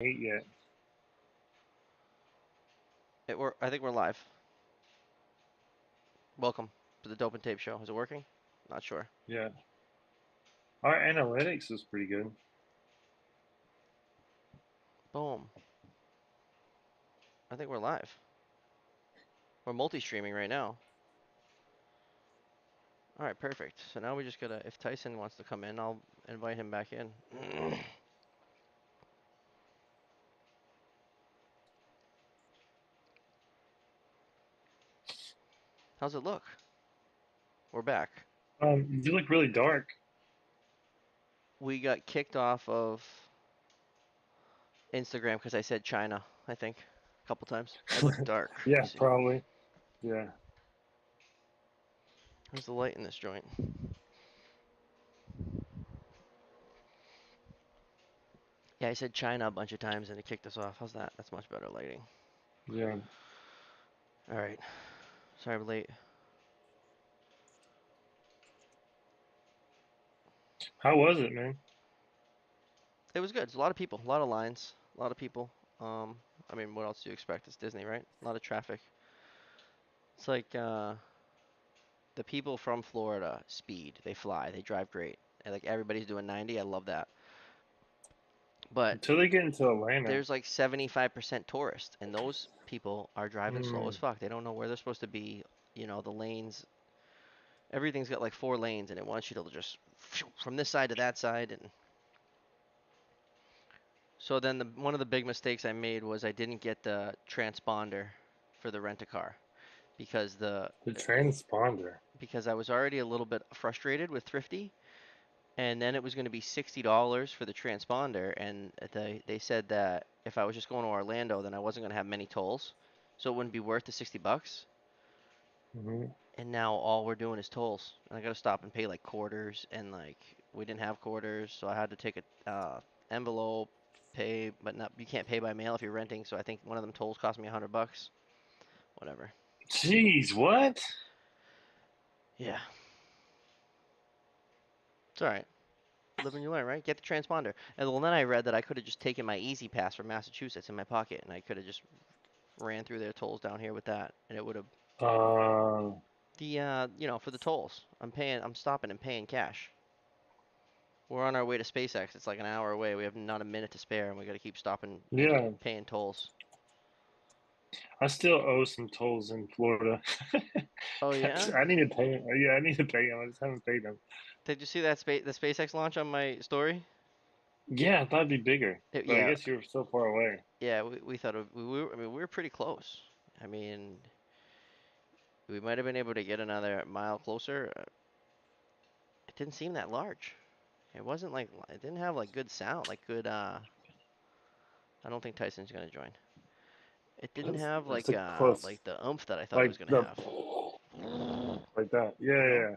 Ain't yet. I think we're live. Welcome to the Dope and Tape Show. Is it working? Not sure. Yeah. Our analytics is pretty good. Boom. I think we're live. We're multi-streaming right now. All right, perfect. So now we just gotta. If Tyson wants to come in, I'll invite him back in. How's it look? We're back. You look really dark. We got kicked off of Instagram because I said China. I think a couple times. I look dark. Let me Yeah, see. probably. Yeah. How's the light in this joint? Yeah, I said China a bunch of times and it kicked us off. How's that? That's much better lighting. Yeah. All right. Sorry I'm late. How was it, man? It was good. It's a lot of people, a lot of lines, a lot of people. I mean, what else do you expect? It's Disney, right? A lot of traffic. It's like the people from Florida speed. They fly. They drive great. And like everybody's doing 90. I love that. But Until they get into Atlanta. there's like 75% tourists, and those people are driving slow as Mm. fuck. They don't know where they're supposed to be. The lanes. Everything's got like 4 lanes, and it wants you to just from this side to that side. And so then one of the big mistakes I made was I didn't get the transponder for the rent a car because The transponder. I was already a little bit frustrated with Thrifty, and then it was going to be $60 for the transponder, and they said that if I was just going to Orlando, then I wasn't going to have many tolls, so it wouldn't be worth the $60. Hmm. And now all we're doing is tolls, and I got to stop and pay like quarters, and like we didn't have quarters, so I had to take a envelope, pay, but not you can't pay by mail if you're renting, so I think one of them tolls cost me $100. Whatever. Jeez, what? Yeah, it's all right. Live and you learn, right? Get the transponder. And well, then I read that I could have just taken my Easy Pass from Massachusetts in my pocket, and I could have just ran through their tolls down here with that, and it would have Uh, for the tolls. I'm stopping and paying cash. We're on our way to SpaceX. It's like an hour away. We have not a minute to spare, and we got to keep stopping and yeah. paying tolls. I still owe some tolls in Florida. Oh yeah? I need to pay them. Yeah, I need to pay them. I just haven't paid them. Did you see the SpaceX launch on my story? Yeah, I thought it'd be bigger, but I Yeah, guess you're so far away. yeah. We thought we were. I mean, we were pretty close. I mean, we might have been able to get another mile closer. It didn't seem that large. It wasn't like it didn't have like good sound, like good. I don't think Tyson's gonna join. It didn't That's, have that's a close, like the oomph that I thought it like was gonna the have. like that. Yeah, You know? yeah, yeah.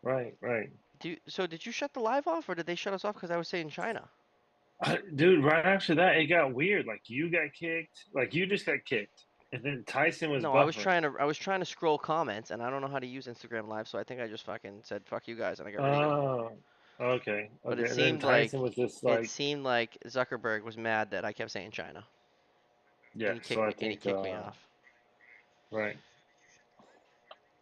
Right, right. So did you shut the live off, or did they shut us off because I was saying China? Dude, right after that, it got weird. Like you got kicked, like you just got kicked, and then Tyson was No, buffering. I was trying to scroll comments, and I don't know how to use Instagram Live, so I think I just fucking said fuck you guys, and I got rid of you. Oh, okay, But okay. And then Tyson was just it like, seemed like Zuckerberg was mad that I kept saying China, yeah. So I and he think, kicked me off. right.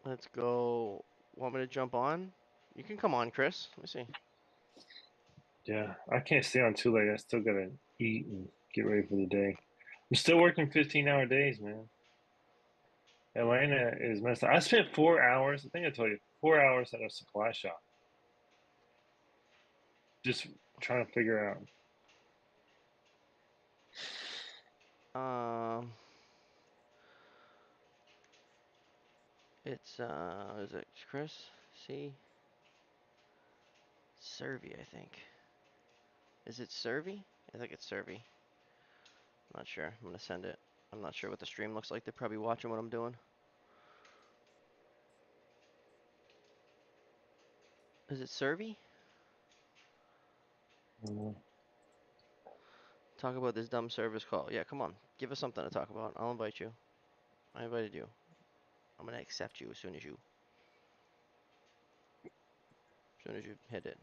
Let's go. Want me to jump on? You can come on, Chris. Let me see. Yeah, I can't stay on too late. I still gotta eat and get ready for the day. I'm still working 15-hour days, man. Atlanta is messed up. I spent 4 hours. I think I told you 4 hours at a supply shop, just trying to figure out. Um, it's is it Chris? See, Servy, I think. Is it Servy? I think it's Servy. I'm not sure. I'm gonna send it. I'm not sure what the stream looks like. They're probably watching what I'm doing. Is it Servy? Mm. Talk about this dumb service call. Yeah, come on. Give us something to talk about. I'll invite you. I invited you. I'm gonna accept you as soon as you hit it.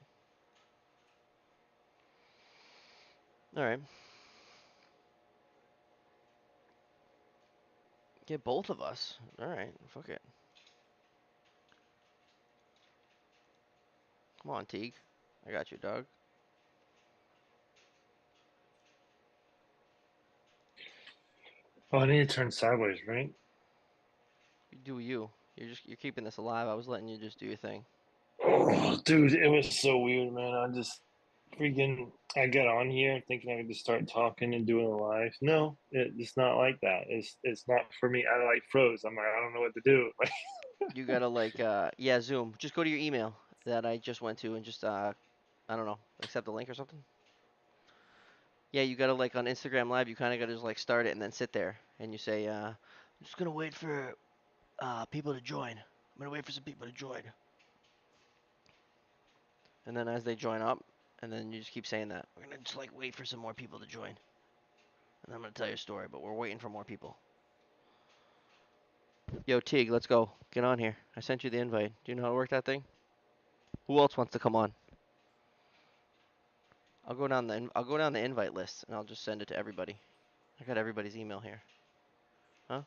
All right. Get both of us. All right, fuck it. Come on, Teague. I got you, dog. Oh, I need to turn sideways, right? You do you. You're keeping this alive. I was letting you just do your thing. Oh, dude, it was so weird, man. I just freaking I got on here thinking I could just start talking and doing a live. No, it's not like that. It's not for me. I like froze. I'm like I don't know what to do. Like, You gotta like yeah, Zoom. Just go to your email that I just went to and just I don't know, accept the link or something. Yeah, you gotta like on Instagram Live, you kind of gotta just like start it and then sit there and you say, I'm just gonna wait for people to join. I'm gonna wait for some people to join. And then as they join up, and then you just keep saying that. We're gonna just like wait for some more people to join. And I'm gonna tell you a story, but we're waiting for more people. Yo, Tig, let's go. Get on here. I sent you the invite. Do you know how to work that thing? Who else wants to come on? I'll go down the invite list and I'll just send it to everybody. I got everybody's email here. Huh?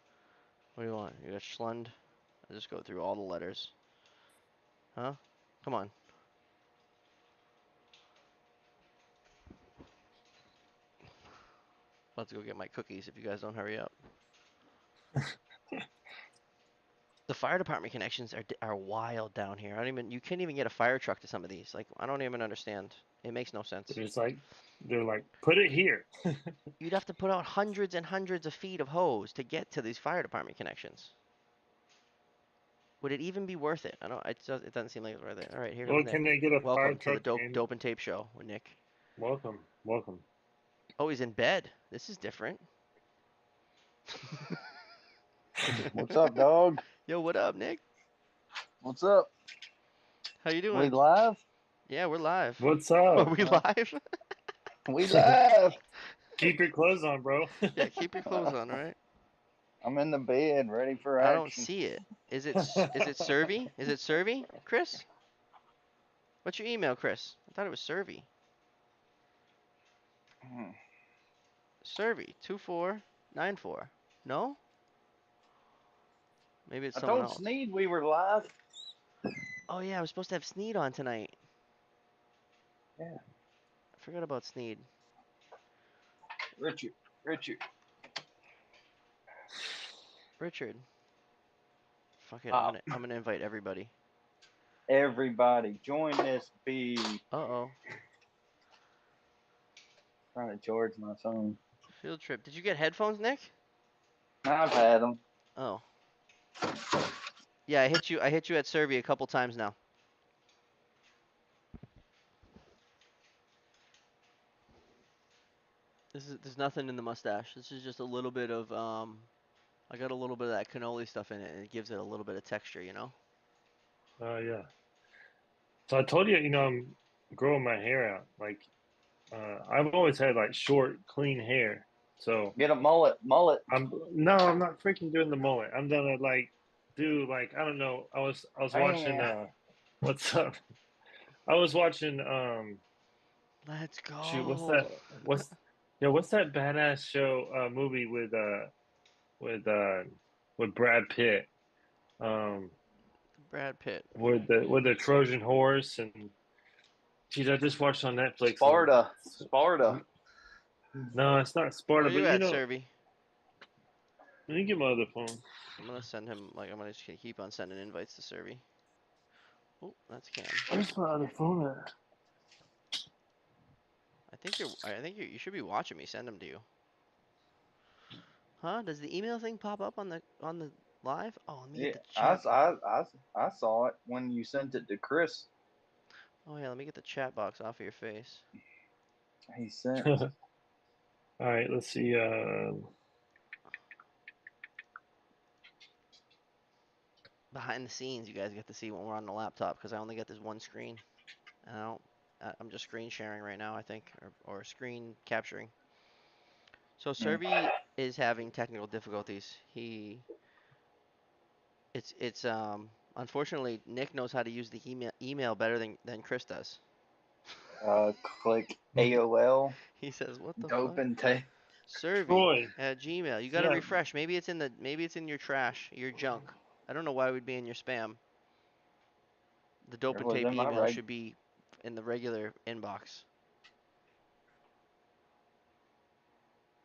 What do you want? You got Schlund? I just go through all the letters. Huh? Come on. Let's go get my cookies if you guys don't hurry up. The fire department connections are wild down here. I don't even you can't even get a fire truck to some of these. Like I don't even understand. It makes no sense. it's like they're like put it here. You'd have to put out hundreds and hundreds of feet of hose to get to these fire department connections. Would it even be worth it? I don't. It doesn't seem like it's worth it. All right, here comes Well, can Nick. they get a fire Welcome to the truck in? dope and tape show with Nick. Welcome, welcome. Oh, he's in bed. This is different. What's up, dog? Yo, what up, Nick? What's up? How you We doing? live? Yeah, we're live. What's Are up? we live? We live. Keep your clothes on, bro. Yeah, keep your clothes on, all right? I'm in the bed, ready for I don't action. see it. Is it Servy? Is it Servy, Chris? What's your email, Chris? I thought it was Servy. Hmm. Servy 2494. No? Maybe it's I someone told else. Sneed we were live. Oh yeah, I was supposed to have Sneed on tonight. Yeah. I forgot about Sneed. Richard. Richard. Richard. Fuck it. Oh, I'm gonna invite everybody. everybody, join this bee. Uh-oh. Trying to charge my phone. Field trip. Did you get headphones, Nick? I've had them. Oh. Yeah, I hit you at Servy a couple times now. There's nothing in the mustache. This is just a little bit of I got a little bit of that cannoli stuff in it and it gives it a little bit of texture, you know? Yeah. So I told you, I'm growing my hair out. Like, I've always had like short, clean hair. So Get a mullet. Mullet. I'm not freaking doing the mullet. I'm gonna like do like I don't know. I was watching Man. what's up? I was watching Let's shoot, go. what's that badass show movie with uh with Brad Pitt? Um Brad Pitt. with the Trojan horse and geez, I just watched on Netflix and Sparta. Sparta. no, it's not Where Sparta, are but you at, Servy? let me get my other phone. I'm gonna send him I'm gonna just keep on sending invites to Servy. Oh, that's Cam. Where's my other phone at? I think you should be watching me send them to you. Huh? Does the email thing pop up on the live? Oh, let me get Yeah, the I, chat. I, I, I saw it when you sent it to Chris. Oh yeah, let me get the chat box off of your face. He sent. All right, let's see. Behind the scenes, you guys get to see when we're on the laptop because I only get this one screen. And I'm just screen sharing right now, I think, or screen capturing. So Mm. Servy is having technical difficulties. It's unfortunately Nick knows how to use the email better than Chris does. Click AOL. He says, "What the Dope fuck?" and tape. Survey Troy. at Gmail. You gotta Yeah. refresh. Maybe it's in your trash, your junk. I don't know why it would be in your spam. The dope It and was tape in my email reg. should be in the regular inbox.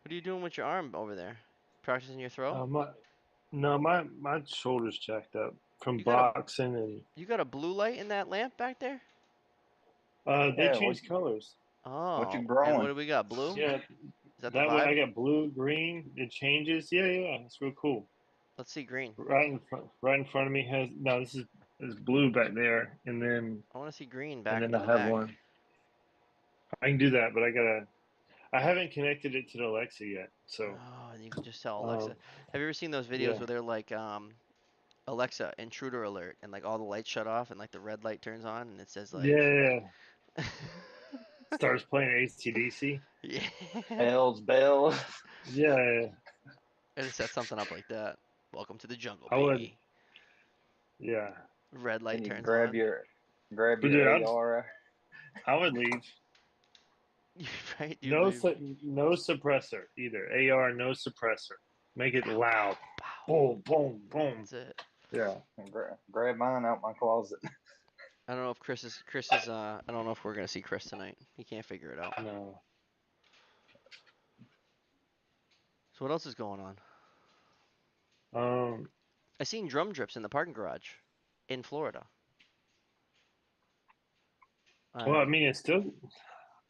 What are you doing with your arm over there? Practicing your throw? My no, my shoulder's jacked up from You got a boxing and you got a blue light in that lamp back there? they Yeah, changed colors. what you Oh, and what growing? do we got? Blue? Yeah, Is that the that way I vibe? got blue, green. It changes. Yeah, yeah, it's real cool. Let's see green. Right in front of me has no. This is blue back there, I want to see green and back then in I the have back. one. I can do that, but I haven't connected it to the Alexa yet. So, Oh, and you can just tell Alexa. um, Have you ever seen those videos yeah, where they're like, Alexa, intruder alert, and like all the lights shut off and like the red light turns on and it says yeah, like, yeah, yeah. Starts playing AC/DC. yeah, Bells, bells. Yeah, yeah, yeah. and it sets something up like that. Welcome to the jungle, I would. baby. Yeah, Red light Then you turns grab on. your but dude, AR. I would leave. Right? You'd No, leave. no suppressor either. AR, no suppressor. Make it Pow, loud. pow, pow. Boom, boom, boom. That's it. Yeah. And grab mine out my closet. I don't know if Chris is I don't know if we're gonna see Chris tonight. He can't figure it out. No. So what else is going on? Um. I seen drum drips in the parking garage in Florida. Well, I Uh, mean, it's still.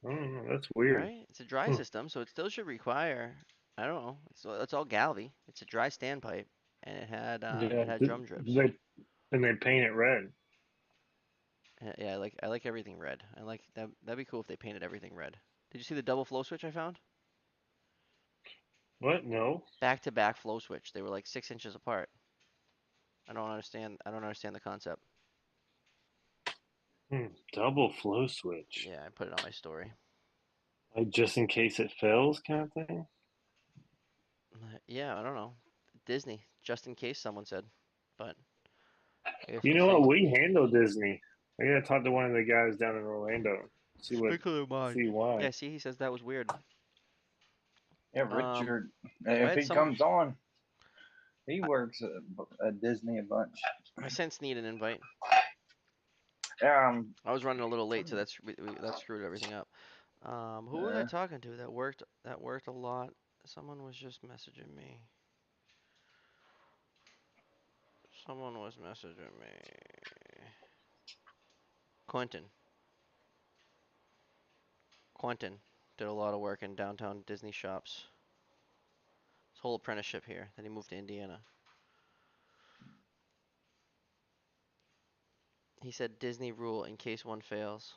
I don't know. That's weird. right? It's a dry Hmm. system, so it still should require. I don't know. It's all Galvy. It's a dry standpipe, and Yeah. it had drum drips. They paint it red. Yeah, I like everything red. I like that. That'd be cool if they painted everything red. Did you see the double flow switch I found? What? No. Back to back flow switch. They were like 6 inches apart. I don't understand the concept. Double flow switch. Yeah, I put it on my story. Like just in case it fails, kind of thing. Yeah, I don't know. Disney, just in case someone said, but I guess You we'll know what? see. We handle Disney. I gotta talk to one of the guys down in Orlando. Sprinkler mine. See why. Yeah, see, he says that was weird. Yeah, Um, Richard. I If had he some. comes on, he I, works at Disney a bunch. I sent Sneed an invite. Um, I was running a little late, so that screwed everything up. Who was I uh, talking to that worked a lot? Someone was just messaging me. Someone was messaging me. Quentin. Quentin did a lot of work in downtown Disney shops. His whole apprenticeship here. Then he moved to Indiana. He said Disney rule in case one fails.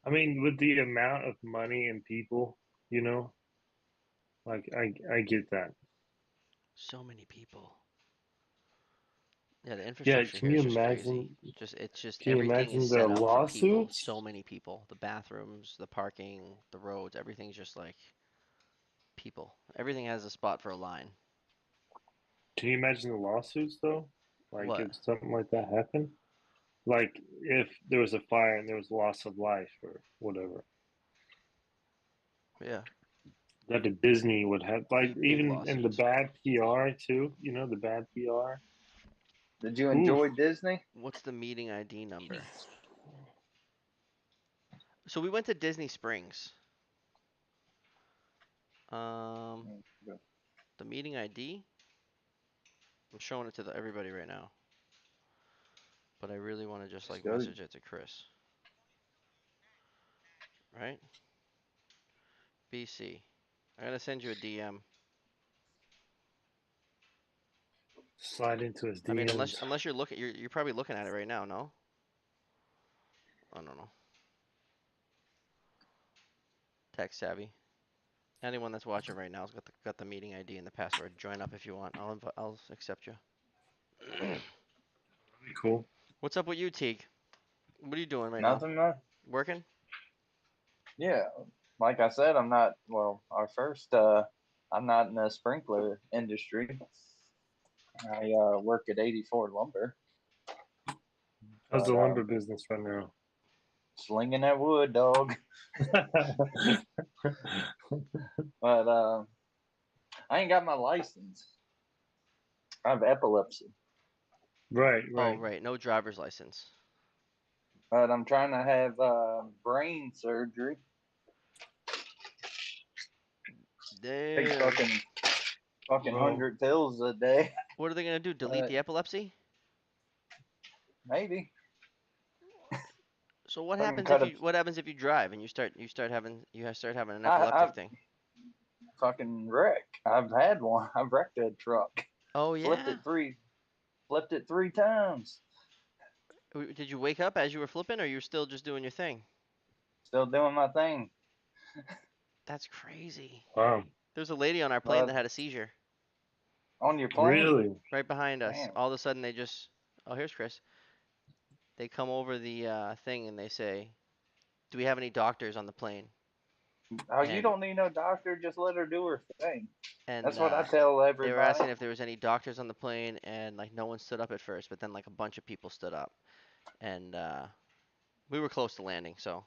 I mean, with the amount of money and people, you know, like I get that. So many people. Yeah, the Yeah, infrastructure can here you is just crazy. imagine? It's just Can you everything is imagine the set up for people. lawsuits? So many people. The bathrooms, the parking, the roads, everything's just like people. Everything has a spot for a line. Can you imagine the lawsuits though? Like What? if something like that happened? Like if there was a fire and there was loss of life or whatever. Yeah, That the Disney would have like big even in the lawsuits. bad PR too, you know, the bad PR. did you Oof. enjoy Disney? What's the meeting ID number? So we went to Disney Springs. Um, the meeting ID. I'm showing it to everybody right now, but I really want to just like Show message it to Chris. Right? BC. I'm gonna send you a DM. Slide into his I mean, unless DMs. unless you're probably looking at it right now. No, I don't know. Tech savvy. Anyone that's watching right now has got the meeting ID and the password. Join up if you want. I'll accept you. Cool. What's up with you, Teague? What are you doing right now? nothing, man. Working? Yeah, like I said, I'm not. Well, our first. I'm not in the sprinkler industry. I work at 84 Lumber, How's but the lumber business right now? slinging that wood, dog. But I ain't got my license. I have epilepsy, Right, Oh, right. right. No driver's license. but I'm trying to have brain surgery. Take Damn. fucking Well, 100 pills a day. What are they gonna do? Delete the epilepsy? Maybe So what fucking happens cut if a. you what happens if you drive and you start having an I epileptic thing? fucking wreck. I've had one. I've wrecked a truck. Oh Flipped yeah? it three. Flipped it 3 times. Did you wake up as you were flipping, or you were still just doing your thing? Still doing my thing. That's crazy. wow. There's a lady on our plane that But had a seizure on your plane, Really? right behind us. damn. All of a sudden, they just, oh, here's Chris. They come over the thing and they say, "Do we have any doctors on the plane?" Oh, you And don't need no doctor. Just let her do her thing. and That's what I tell they were everybody. asking if there was any doctors on the plane, and like no one stood up at first, but then like a bunch of people stood up, and we were close to landing, so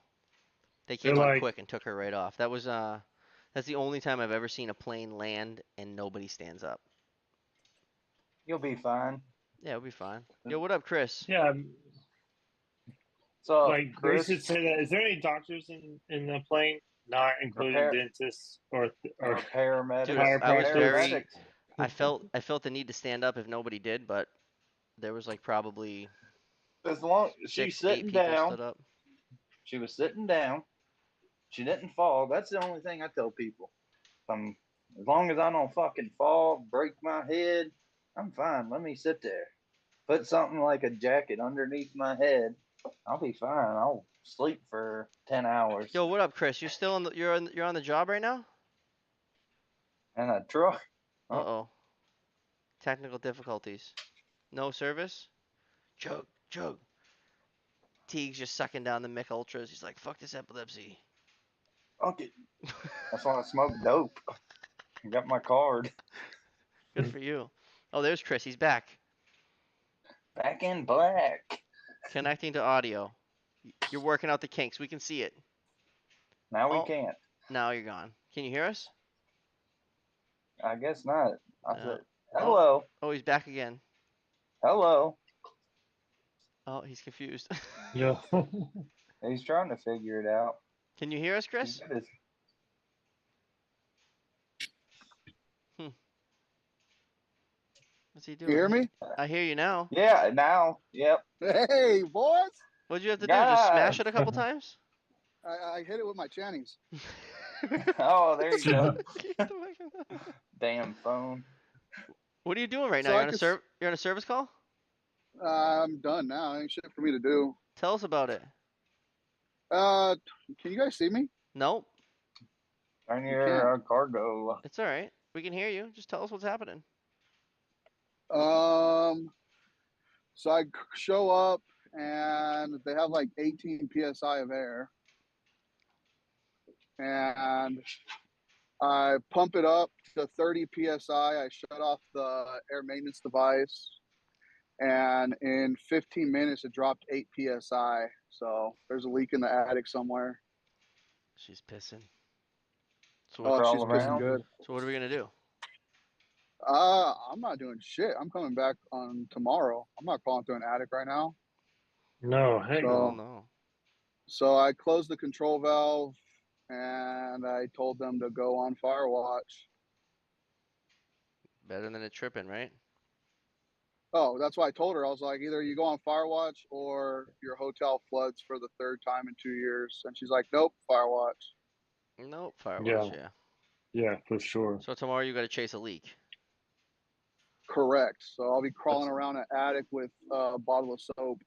they They're came on like, quick and took her right off. That's the only time I've ever seen a plane land and nobody stands up. You'll be fine. Yeah, it'll be fine. Yo, what up, Chris? yeah, What's up, like they Chris? should say that. Is there any doctors in the plane, not including Repair dentists or or Dude, paramedics. I was chiropractors? very, Paramedics. I felt the need to stand up if nobody did, but there was like probably As long she's six, eight sitting people down, stood up. she was sitting down. She didn't fall. That's the only thing I tell people. As long as I don't fucking fall, break my head, I'm fine. Let me sit there. Put something like a jacket underneath my head. I'll be fine. I'll sleep for 10 hours. Yo, what up, Chris? You're still you're on the job right now? And a truck. Oh, Uh-oh. Technical difficulties. No service? Chug, chug. Teague's just sucking down the Mick Ultras. He's like, fuck this epilepsy. fuck it. That's why I smoke dope. I got my card. Good for you. Oh, there's Chris. He's back. Back in black. Connecting to audio. You're working out the kinks. We can see it. Now we Oh, can't. now you're gone. Can you hear us? I guess not. I Uh, said, oh, hello. oh, he's back again. Hello. Oh, he's confused. Yeah. He's trying to figure it out. Can you hear us, He's Chris? got his- Hmm. What's he You doing? hear me? I hear you now. Yeah, now. Yep. Hey, boys! What'd you have to do? Just God. smash it a couple times? I hit it with my channies. Oh, there you go. Get the fuck- Damn phone. What are you doing right now? So I could, You're on a service call? I'm done now. Ain't shit for me to do. Tell us about it. Uh, can you guys see me? Nope, Turn You can't. your cargo. it's all right. We can hear you. Just tell us what's happening. Um, so I show up and they have like 18 psi of air, and I pump it up to 30 psi. I shut off the air maintenance device, and in 15 minutes it dropped 8 psi. So there's a leak in the attic somewhere. She's pissing. So what? Oh, Crawl she's pissing around. good. So what are we gonna do? I'm not doing shit. I'm coming back on tomorrow. I'm not crawling through an attic right now. No, heck Hell no. So, no. so I closed the control valve and I told them to go on fire watch. Better than it tripping, right? Oh, that's why I told her. I was like, either you go on fire watch or your hotel floods for the third time in 2 years. And she's like, nope, fire watch. Nope. Firewatch. Yeah, Yeah. yeah, for sure. So tomorrow you gotta chase a leak. Correct. So I'll be crawling Put, around an attic with a bottle of soap.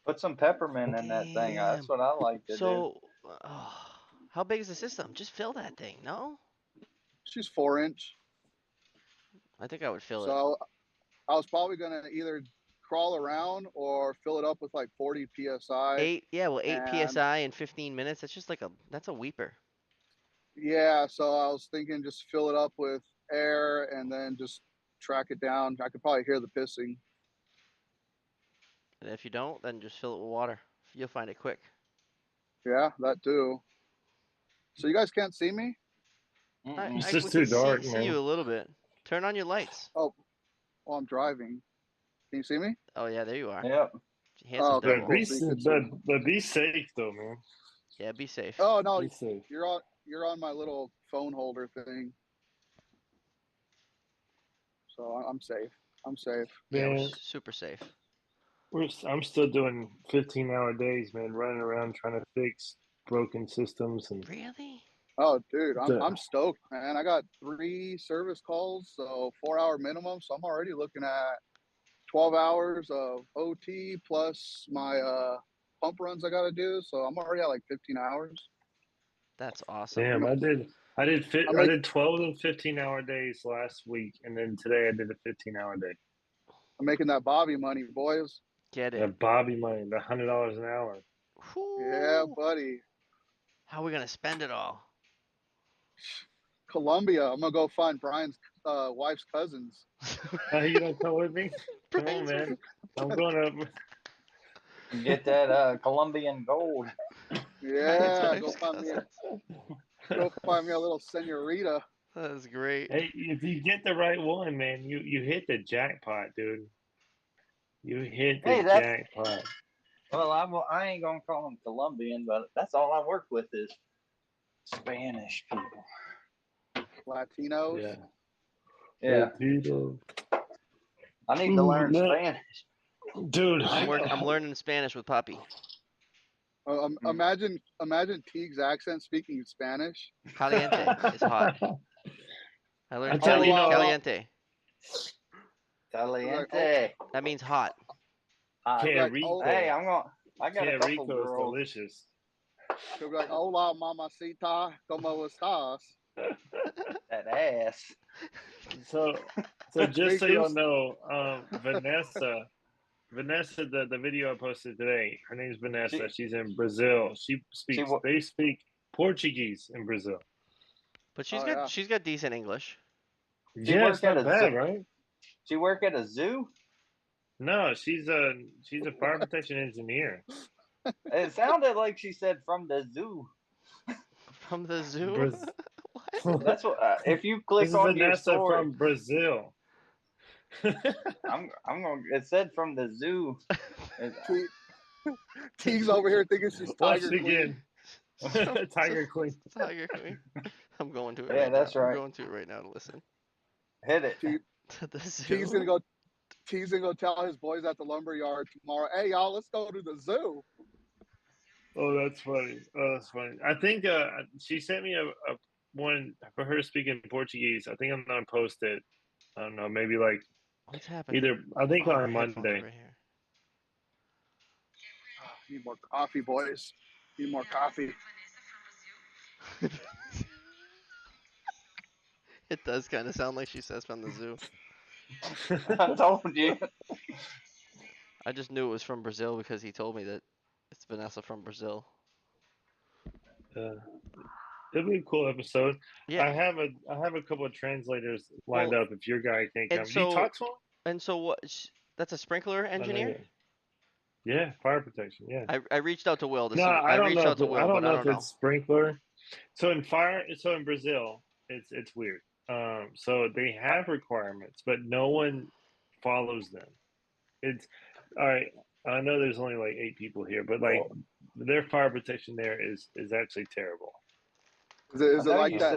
put some peppermint in that thing. That's Damn. what I like to do. So, how big is the system? Just fill that thing. No? She's 4 inch. I think I would fill it. So I was probably going to either crawl around or fill it up with like 40 psi. Yeah, well, 8 And psi in 15 minutes. That's just like that's a weeper. yeah, so I was thinking just fill it up with air and then just track it down. I could probably hear the pissing. And if you don't, then just fill it with water. You'll find it quick. Yeah, that too. So you guys can't see me? Mm-mm. It's We just too can dark, see you man. a little bit. Turn on your lights. Oh, well, I'm driving. Can you see me? Oh yeah, there you are. Yep. Handsome Okay, devil. cool. So you can see me. But be safe though, man. Yeah, be safe. Oh no, Be safe. you're on my little phone holder thing, so I'm safe. I'm safe. Yeah, we're Man, super safe. I'm still doing 15-hour days, man, running around trying to fix broken systems and Really? Oh, dude, the, I'm stoked, man. I got 3 service calls, so 4 hour minimum. So I'm already looking at 12 hours of OT plus my pump runs I got to do. So I'm already at like 15 hours. That's awesome. damn, I'm I make, did 12 and 15-hour days last week, and then today I did a 15-hour day. I'm making that Bobby money, boys. Get it. That Bobby money, the $100 an hour. Yeah, Whoo! buddy. How are we gonna spend it all? Columbia. I'm gonna go find Brian's wife's cousins. You don't come with me? Come on, Brian's man. I'm going up. Get that Colombian gold. Brian's Yeah, wife's cousins. go find me a little senorita. That's great. Hey, if you get the right one, man, you hit the jackpot, dude. You hit the Hey, that's jackpot. well. I ain't gonna call them Colombian, but that's all I work with is Spanish people. Latinos. Yeah. Yeah, Latino. I need to learn No, Spanish. dude. I'm learning Spanish with Puppy. Imagine Teague's accent speaking Spanish. Caliente is hot. I I learned tell you, Hola. caliente. Like, oh, Caliente. That means hot. Hot. like, oh, Hey, Rico. I got a Que couple Rico is girls. delicious. he'll be like, hola, mamacita, como estás? That ass. So, so just so y'all Jesus. know, Vanessa, the video I posted today, her name's Vanessa. She She's in Brazil. she wo- They speak Portuguese in Brazil. But Oh yeah. she's got decent English. she Yeah, it's work at not a zoo. bad, right? She work at a zoo. No, she's a fire protection engineer. It sounded like she said from the zoo. From the zoo? Braz- What? That's what. If you This click is onto your Vanessa story, from Brazil. I'm gonna. It said from the zoo. It- T- Teague's over here thinking she's Watch Tiger it Queen. again. Tiger Queen. Tiger Queen. I'm going to it yeah, right now. that's I'm right. going to it right now to listen. Hit it. T- To the Teague's zoo. gonna go. Teague's gonna go tell his boys at the lumber yard tomorrow. Hey y'all, let's go to the zoo. Oh, that's funny. Oh, that's funny. I think she sent me a one for her speaking Portuguese. I think I'm gonna post it. I don't know, maybe like What's happening? either I think Oh, my on headphones are Monday. right here. Need more coffee, boys. Need more coffee. It does kind of sound like she says from the zoo. I told you. I just knew it was from Brazil because he told me that it's Vanessa from Brazil. Uh, it'll be a cool episode. Yeah. I have a couple of translators lined Well, up if your guy can't and come. Do you so talk to him? what? That's a sprinkler I know engineer. you. Yeah, fire protection. Yeah. I reached out to Will to No, see. I reached out to I Will, don't but I know if don't know. it's sprinkler. So in Brazil, it's weird. So they have requirements, but no one follows them. It's all right. I know there's only like 8 people here, but like their fire protection there is actually terrible. Is I it know like you that?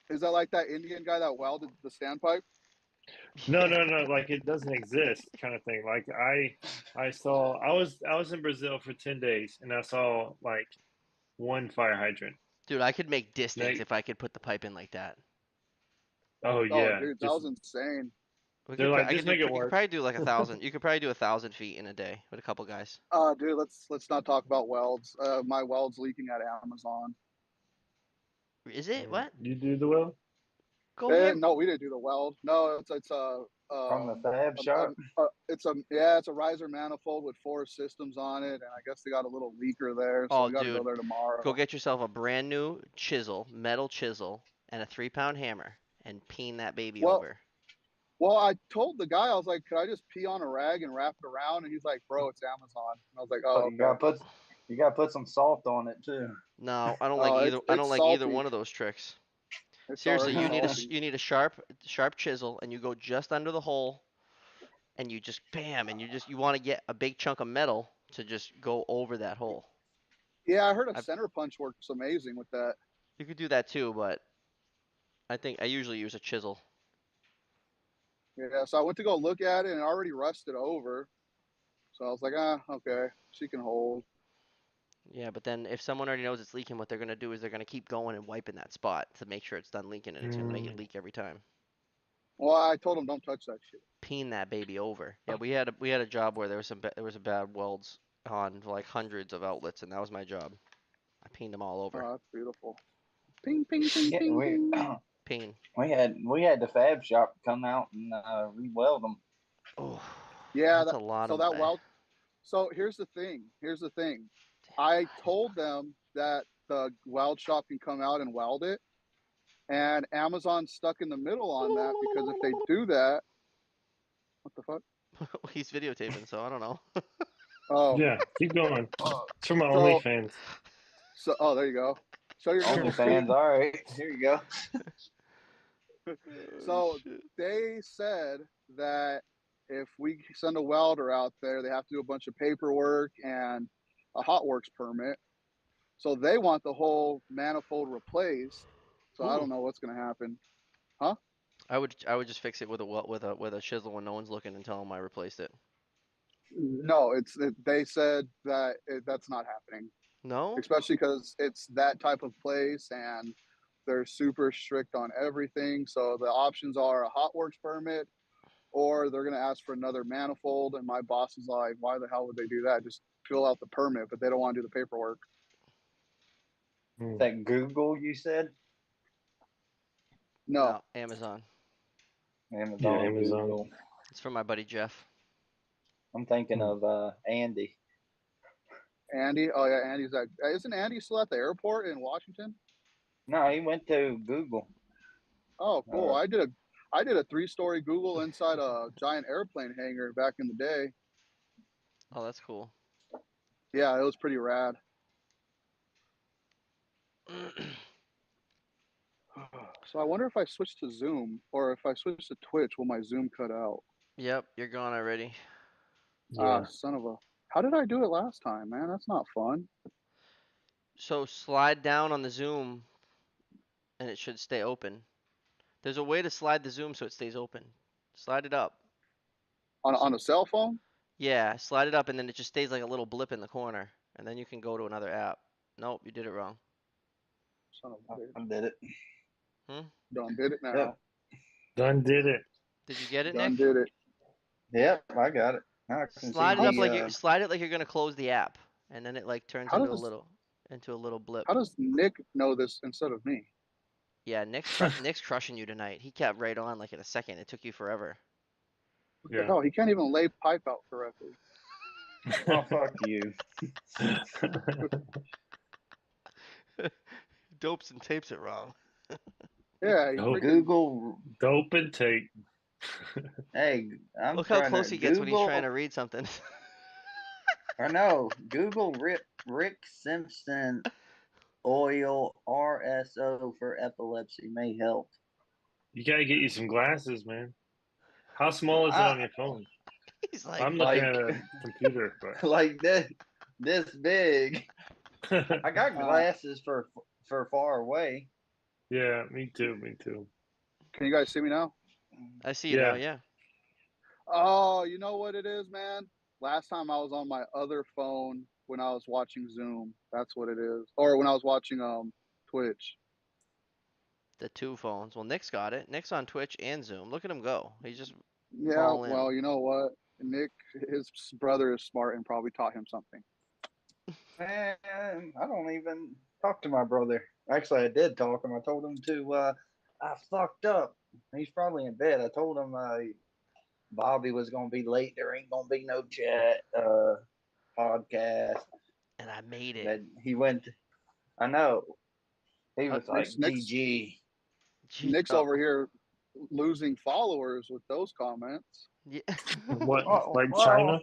said. Is that like that Indian guy that welded the standpipe? No, no, no. Like it doesn't exist, kind of thing. Like I was in Brazil for 10 days, and I saw like one fire hydrant. Dude, I could make distance Like, if I could put the pipe in like that. oh Oh, yeah, dude, that was insane. they're like I could just do. make it You could work. probably do like 1,000. You could probably do 1,000 feet in a day with a couple guys. Dude, let's not talk about welds. My weld's leaking at Amazon. Is it? What? You do the well? Go ahead. No, we didn't do the weld. No, it's From the fab shop. it's a riser manifold with 4 systems on it, and I guess they got a little leaker there, so Oh, we got to go dude, there tomorrow. go get yourself a brand new chisel, metal chisel, and a 3-pound hammer, and peen that baby Well, over. well, I told the guy, I was like, could I just pee on a rag and wrap it around? And he's like, bro, it's Amazon. And I was like, oh, You gotta okay. You gotta put some salt on it too. No, I don't like Oh, either. I don't it's like either salty. one of those tricks. It's Seriously, already you need a salty. you need a sharp chisel, and you go just under the hole, and you just bam, and you want to get a big chunk of metal to just go over that hole. Yeah, I heard a I, center punch works amazing with that. you could do that too, but I think I usually use a chisel. Yeah, so I went to go look at it and it already rusted over. So I was like, okay, she can hold. Yeah, but then if someone already knows it's leaking, what they're gonna do is they're gonna keep going and wiping that spot to make sure it's done leaking, and it's gonna make it Mm. leak every time. Well, I told him don't touch that shit. Peen that baby over. Yeah, we had a job where there was a bad welds on like hundreds of outlets, and that was my job. I peened them all over. Oh, that's beautiful. Ping, ping, ping, Yeah, ping, ping. Peen. we had the fab shop come out and re-weld them. Oh, Yeah, that's a lot so of. that weld. So here's the thing. I told them that the weld shop can come out and weld it, and Amazon's stuck in the middle on that because if they do that, what the fuck? He's videotaping, so I don't know. Oh, Yeah, keep going. It's for my so OnlyFans. oh, there you go. Show your nipples, Pete. OnlyFans, all right, here you go. So shit. they said that if we send a welder out there, they have to do a bunch of paperwork and a hot works permit. So they want the whole manifold replaced. So I Ooh. don't know what's going to happen. Huh? I would just fix it with a chisel when no one's looking and tell them I replaced it. No, they said that that's not happening, No? especially because it's that type of place and they're super strict on everything. So the options are a hot works permit or they're going to ask for another manifold. And my boss is like, why the hell would they do that? Just fill out the permit, but they don't want to do the paperwork. Mm. That Google you said? No, No, Amazon. Yeah, Amazon, Amazon. Google. It's for my buddy Jeff. I'm thinking Hmm. of Andy. Andy. Oh yeah, Andy's at. Isn't Andy still at the airport in Washington? No, he went to Google. Oh, cool. Uh, I did a 3-story Google inside a giant airplane hangar back in the day. Oh, that's cool. Yeah, it was pretty rad. So I wonder if I switch to Zoom or if I switch to Twitch, will my Zoom cut out? Yep, you're gone already. Ah, Yeah. son of a. How did I do it last time, man? That's not fun. So slide down on the zoom and it should stay open. There's a way to slide the zoom so it stays open. Slide it up. On a cell phone? Yeah, slide it up and then it just stays like a little blip in the corner. And then you can go to another app. Nope, you did it wrong. Son of a bitch. I did it. Hmm? Done did it now. Yep. Done did it. Did you get it, Done Nick? did it. Yep, I got it. Now I can see Slide it up the. like you're gonna close the app, and then it like turns How into does a little blip. how does Nick know this instead of me? Yeah, Nick's crushing you tonight. He kept right on like in a second. It took you forever. What the Yeah. hell? He can't even lay pipe out correctly. Oh, fuck you. Dopes and tapes it wrong. Yeah, he Oh, freaking. Google. dope and tape. Hey, I'm Look how trying close to he gets when he's trying to Google. read something. Or no, Google Rick Simpson oil RSO for epilepsy may help. You gotta get you some glasses, man. How small is it on I your phone? He's like, I'm looking at like a computer, like this big. but I got Uh, glasses for far away. yeah, me too, me too. can you guys see me now? I see you now. Yeah. Yeah. Oh, you know what it is, man? Last time I was on my other phone when I was watching Zoom. That's what it is. Or when I was watching Twitch. The two phones. Well, Nick's got it. Nick's on Twitch and Zoom. Look at him go. He's just Yeah, all in. well, you know what? Nick, his brother is smart and probably taught him something. Man, I don't even talk to my brother. Actually, I did talk to him. I told him to. I fucked up. He's probably in bed. I told him Bobby was gonna be late. There ain't gonna be no chat podcast. And I made it. But he went. I know. He was like, Nick's GG. Nick's Oh, over here losing followers with those comments. yeah. What? Oh, Like well, China?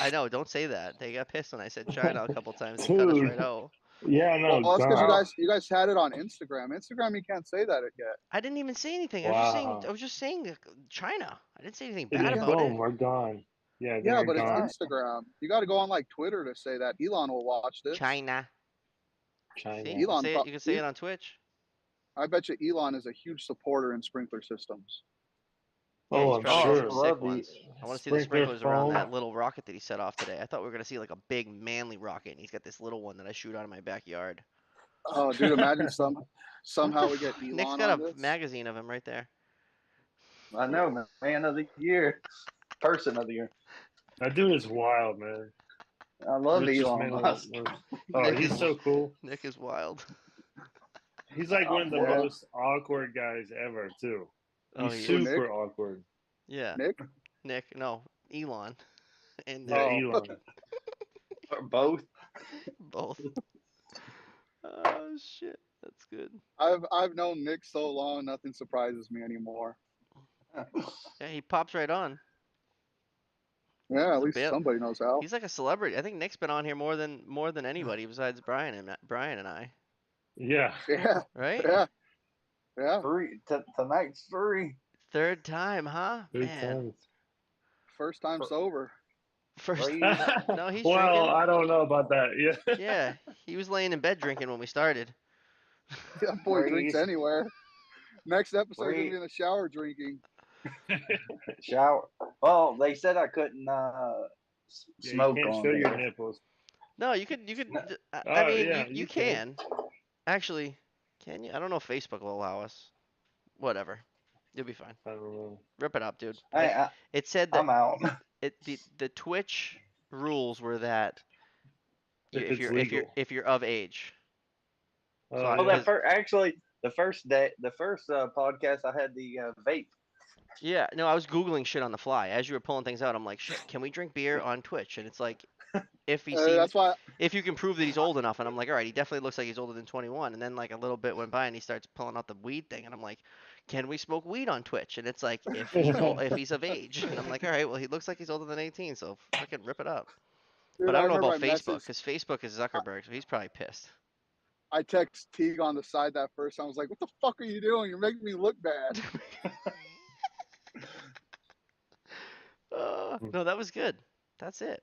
I know. Don't say that. They got pissed when I said China a couple times. They cut us Dude. right out. Yeah, Well, no, that's because God. you guys had it on Instagram. Instagram, you can't say that yet. I didn't even say anything. Wow. I was just saying China. I didn't say anything And bad then about it. boom, we're gone. Yeah, then Yeah, we're but it's gone. Instagram. You got to go on like Twitter to say that. Elon will watch this. China. See, China. you can Elon, say it. You can say it on Twitch. I bet you Elon is a huge supporter in sprinkler systems. Yeah, Oh, he's I'm probably got Oh, some sure. sick love the ones. I want to see the Sprinkler sprinklers around foam. that little rocket that he set off today. I thought we were gonna see like a big manly rocket, and he's got this little one that I shoot out of my backyard. Oh, dude, imagine What somehow the? we get Nick's Elon got on a this. magazine of him right there. I know, man of the year, person of the year. That dude is wild, man. I love Richest Elon man Musk. Oh, Nick he's is so cool. Nick is wild. He's like one of the Yeah. most awkward guys ever, too. Oh, He's he Who, is. Nick? super awkward. Yeah, Nick? Nick. No, Elon and Yeah, Nick. Oh, Elon. Or both. Both. Oh shit, that's good. I've known Nick so long, nothing surprises me anymore. Yeah, he pops right on. Yeah, He's at a least bit. somebody knows how. He's like a celebrity. I think Nick's been on here more than anybody besides Brian and I. Yeah. Yeah, Right? yeah, yeah. Tonight's free. Third time, huh? Three Man. times. First time sober. First. Free. No, he's Well, drinking. I don't know about that. Yeah. Yeah, he was laying in bed drinking when we started. That boy drinks Freeze. anywhere. Next episode, he's gonna be Free. in the shower drinking. Shower. Well, they said I couldn't Yeah, you smoke can't on show your here. nipples. No, you could. No, I Oh, mean, yeah, you you can. can. Actually, can you? I don't know if Facebook will allow us. Whatever. You'll be fine. I don't know. Rip it up, dude. I, It said that I'm out. the Twitch rules were that If it's legal. if you're of age. So Oh, Well, yeah. because the first podcast, I had the vape. yeah, no, I was googling shit on the fly as you were pulling things out. I'm like, shit, can we drink beer on Twitch? And it's like, if he seems, That's why. if you can prove that he's old enough, and I'm like, all right, he definitely looks like he's older than 21. And then like a little bit went by, and he starts pulling out the weed thing, and I'm like, can we smoke weed on Twitch? And it's like, if he's of age, and I'm like, all right, well, he looks like he's older than 18, so fucking rip it up. Dude, But I don't know remember about I Facebook, messaged. because Facebook is Zuckerberg, so he's probably pissed. I text Teague on the side that first time. I was like, "What the fuck are you doing? You're making me look bad." No, that was good. That's it.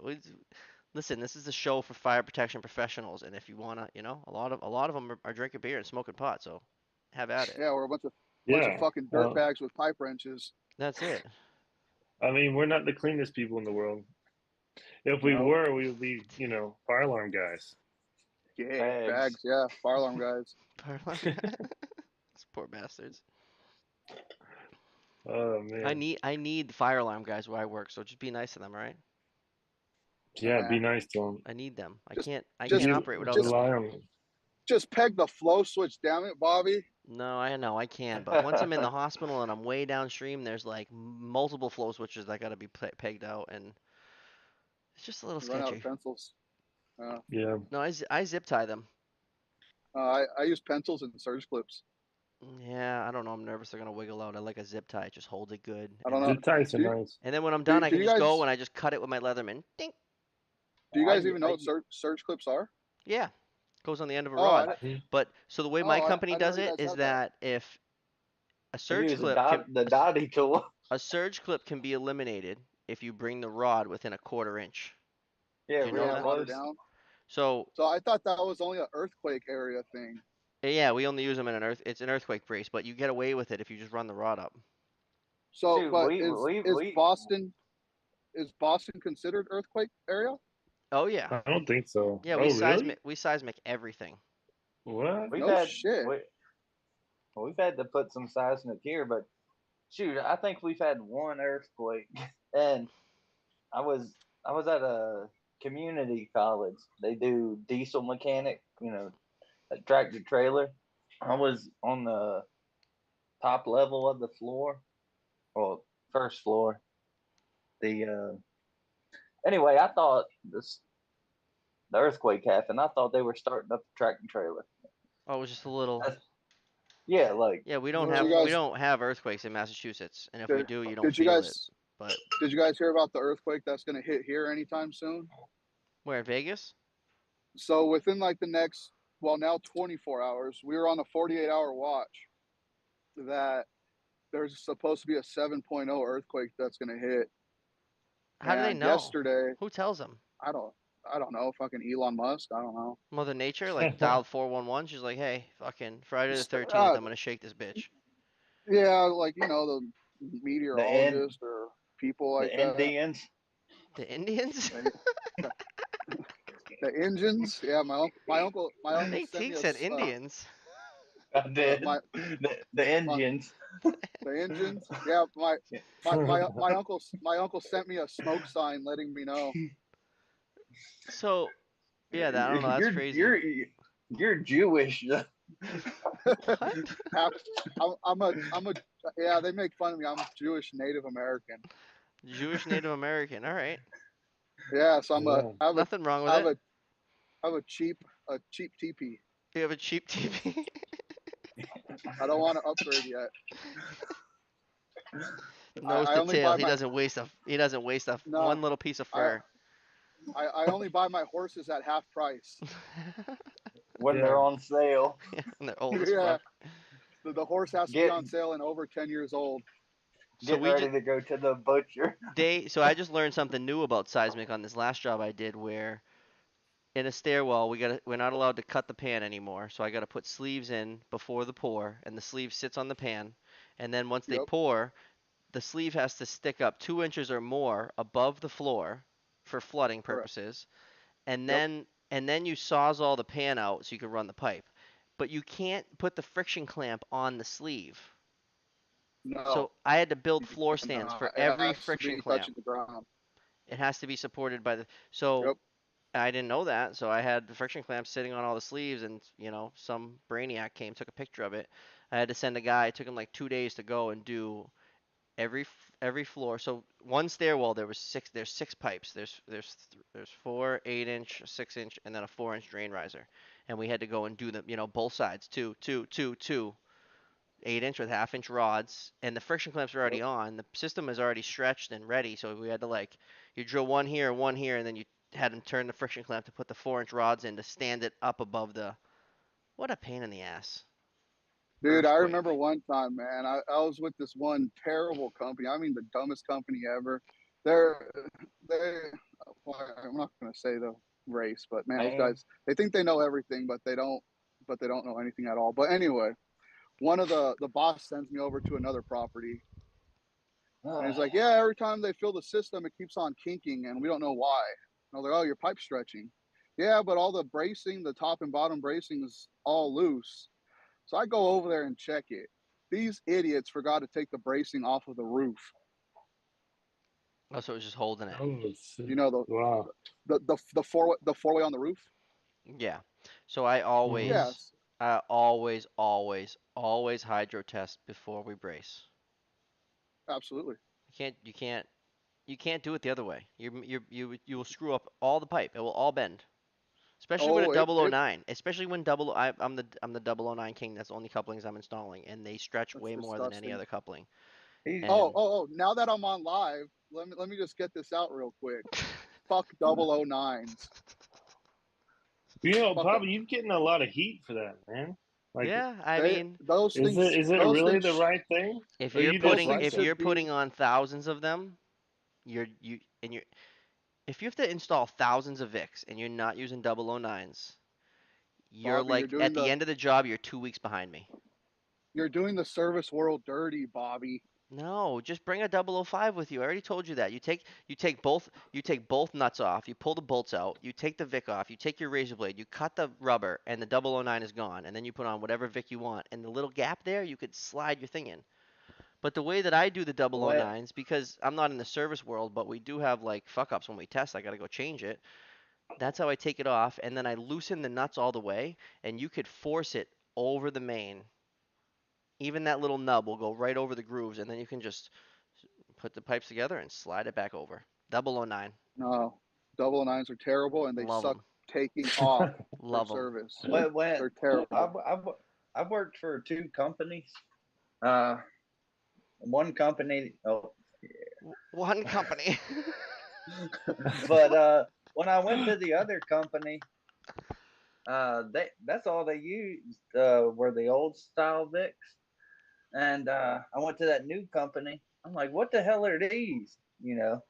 Listen, this is a show for fire protection professionals, and if you wanna, a lot of them are drinking beer and smoking pot, so have at it. Yeah, we're a bunch of Yeah. fucking dirtbags with pipe wrenches. That's it. I mean, we're not the cleanest people in the world. If we No. were, we would be, fire alarm guys. Yeah, Bags. bags. Yeah, fire alarm guys. These poor bastards. Oh, man. I need the fire alarm guys where I work, so just be nice to them, all right? Yeah, be nice to them. I need them. I Just- can't just- operate without them. Rely on them. Just peg the flow switch, damn it, Bobby. No, I know I can, but once I'm in the hospital and I'm way downstream, there's like multiple flow switches that got to be pegged out, and it's just a little Run out sketchy. of pencils. Yeah. No, I zip tie them. I use pencils and surge clips. Yeah, I don't know. I'm nervous they're gonna wiggle out. I like a zip tie. It just holds it good. I don't and know. Zip ties are Do you- nice. And then when I'm done, I do can you just go guys- and I just cut it with my Leatherman. Ding. Do you guys I- even know I- what surge clips are? Yeah, goes on the end of a Oh, rod. Mhm. But so the way Oh, my I company didn't know does you it guys is had that. that if a I surge use clip the dotty tool. a surge clip can be eliminated if you bring the rod within a quarter inch. Yeah, Do you know real that? Water close. down. So So I thought that was only an earthquake area thing. yeah, we only use them in it's an earthquake brace, but you get away with it if you just run the rod up. So, Dude, but we- is Boston considered earthquake area? Oh yeah. I don't think so. Yeah, Oh, really? we seismic everything. What? We've No had shit. we've had to put some seismic here, but shoot, I think we've had one earthquake, and I was at a community college. They do diesel mechanic, a tractor trailer. I was on the top level of the floor, or first floor. The anyway, I thought the earthquake happened. I thought they were starting up the tractor trailer. Oh, it was just a little. Yeah, like Yeah, we don't Did have you guys- we don't have earthquakes in Massachusetts, and if we Did- do, you don't Did you feel it. guys But Did you guys hear about the earthquake that's going to hit here anytime soon? where, Vegas? So within like the next, well, now 24 hours, we were on a 48-hour watch that there's supposed to be a 7.0 earthquake that's going to hit. How do they And know? yesterday, Who tells them? I don't, I don't know, fucking Elon Musk, I don't know. Mother Nature, like dialed 411. She's like, hey, fucking Friday the 13th, I'm gonna shake this bitch. Yeah, like the The meteorologist or people like the that. Indians. The Indians? The engines. Yeah, my I uncle think sent me Teague a said Indians. I did. my The my Indians. the engines. Yeah, my uncle sent me a smoke sign letting me know. So, yeah, I don't know. That's You're crazy. you're Jewish. What? I'm a yeah. They make fun of me. I'm Jewish Native American. Jewish Native American. All right. Yeah, so Yeah. Nothing wrong with I have it. a cheap teepee. You have a cheap TV. I don't want to upgrade yet. Nose I to only tail. buy He my doesn't waste a. He doesn't waste a no. one little piece of I fur. I only buy my horses at half price. When they're Yeah. on sale. And they're old as Yeah, fuck. the horse has to be Get on sale and over 10 years old. So getting we just ready to go to the butcher. so I just learned something new about seismic on this last job I did where in a stairwell we're not allowed to cut the pan anymore. So I got to put sleeves in before the pour and the sleeve sits on the pan. And then once they Yep, pour, the sleeve has to stick up 2 inches or more above the floor for flooding correct. purposes. And Yep. then you sawzall the pan out so you can run the pipe. But you can't put the friction clamp on the sleeve. No, So I had to build you floor stands cannot. for It every has to friction be clamp. touching the ground. It has to be supported by the. So Yep. I didn't know that, so I had the friction clamps sitting on all the sleeves, and some brainiac came, took a picture of it. I had to send a guy. It took him like 2 days to go and do every floor. So one stairwell, There's six pipes. There's four 8-inch, 6-inch, and then a 4-inch drain riser, and we had to go and do them. Both sides, two, 8-inch with half-inch rods, and the friction clamps are Yep. already on. The system is already stretched and ready, so we had to you drill one here, and then you had them turn the friction clamp to put the 4-inch rods in to stand it up above the. What a pain in the ass. Dude, I Earthquake. remember one time, man, I was with this one terrible company. I mean, the dumbest company ever. They're, they, well, I'm not going to say the race, but man, those Man. guys, they think they know everything, but they don't know anything at all. But anyway, one of the boss sends me over to another property and he's like, yeah, every time they fill the system, it keeps on kinking and we don't know why. And I was like, oh, your pipe's stretching. Yeah, but all the bracing, the top and bottom bracing is all loose. So I go over there and check it. These idiots forgot to take the bracing off of the roof. Oh, so it was just holding it. Oh, shit. You know Wow. the four way on the roof. Yeah. So I Hmm. always, Yes, I always, always, always hydro test before we brace. absolutely. You can't do it the other way. You will screw up all the pipe. It will all bend. Especially with a Oh, double O it nine. Especially when I'm the double O nine king. That's the only couplings I'm installing, and they stretch that's way more than any disgusting. other coupling. He's Oh, And oh, oh! Now that I'm on live, let me just get this out real quick. Fuck 009s. Fuck them. Bobby, you're getting a lot of heat for that, man. Like, yeah, I They mean, is it those really things the right thing, if or you're you just those putting things like if them? you're should be. putting on thousands of them, you're you and you're if you have to install thousands of VIX and you're not using double O nines, you're Bobby, like at the end of the job, you're 2 weeks behind me. you're doing the service world dirty, Bobby. No, just bring a 005 with you. I already told you that. You take both nuts off. You pull the bolts out. You take the Vic off. You take your razor blade. You cut the rubber, and the 009 is gone. And then you put on whatever Vic you want. And the little gap there, you could slide your thing in. But the way that I do the well. 009s, because I'm not in the service world, but we do have like fuck ups when we test. I gotta go change it. That's how I take it off, and then I loosen the nuts all the way, and you could force it over the main. Even that little nub will go right over the grooves, and then you can just put the pipes together and slide it back over. 009. No, 009s are terrible and they Love suck them. taking off for Love them. service. When They're terrible. I've worked for two companies. Uh, one company. Oh, One company. But when I went to the other company, that's all they used were the old style Vicks. And I went to that new company. I'm like, what the hell are these? You know,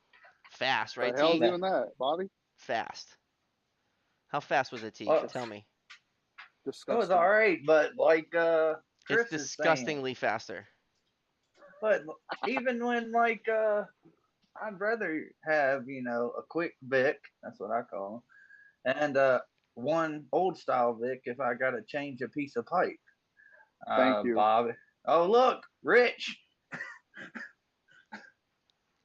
Fast, The right, hell's Teague? that even that, Bobby? Fast. How fast was it, Teague? well, Tell me. it was all Disgusting. right, but like It's Chris is saying, disgustingly faster. but even when like I'd rather have a quick Vic. That's what I call them, and one old style Vic if I got to change a piece of pipe. Thank you. Bob. Oh look, Rich.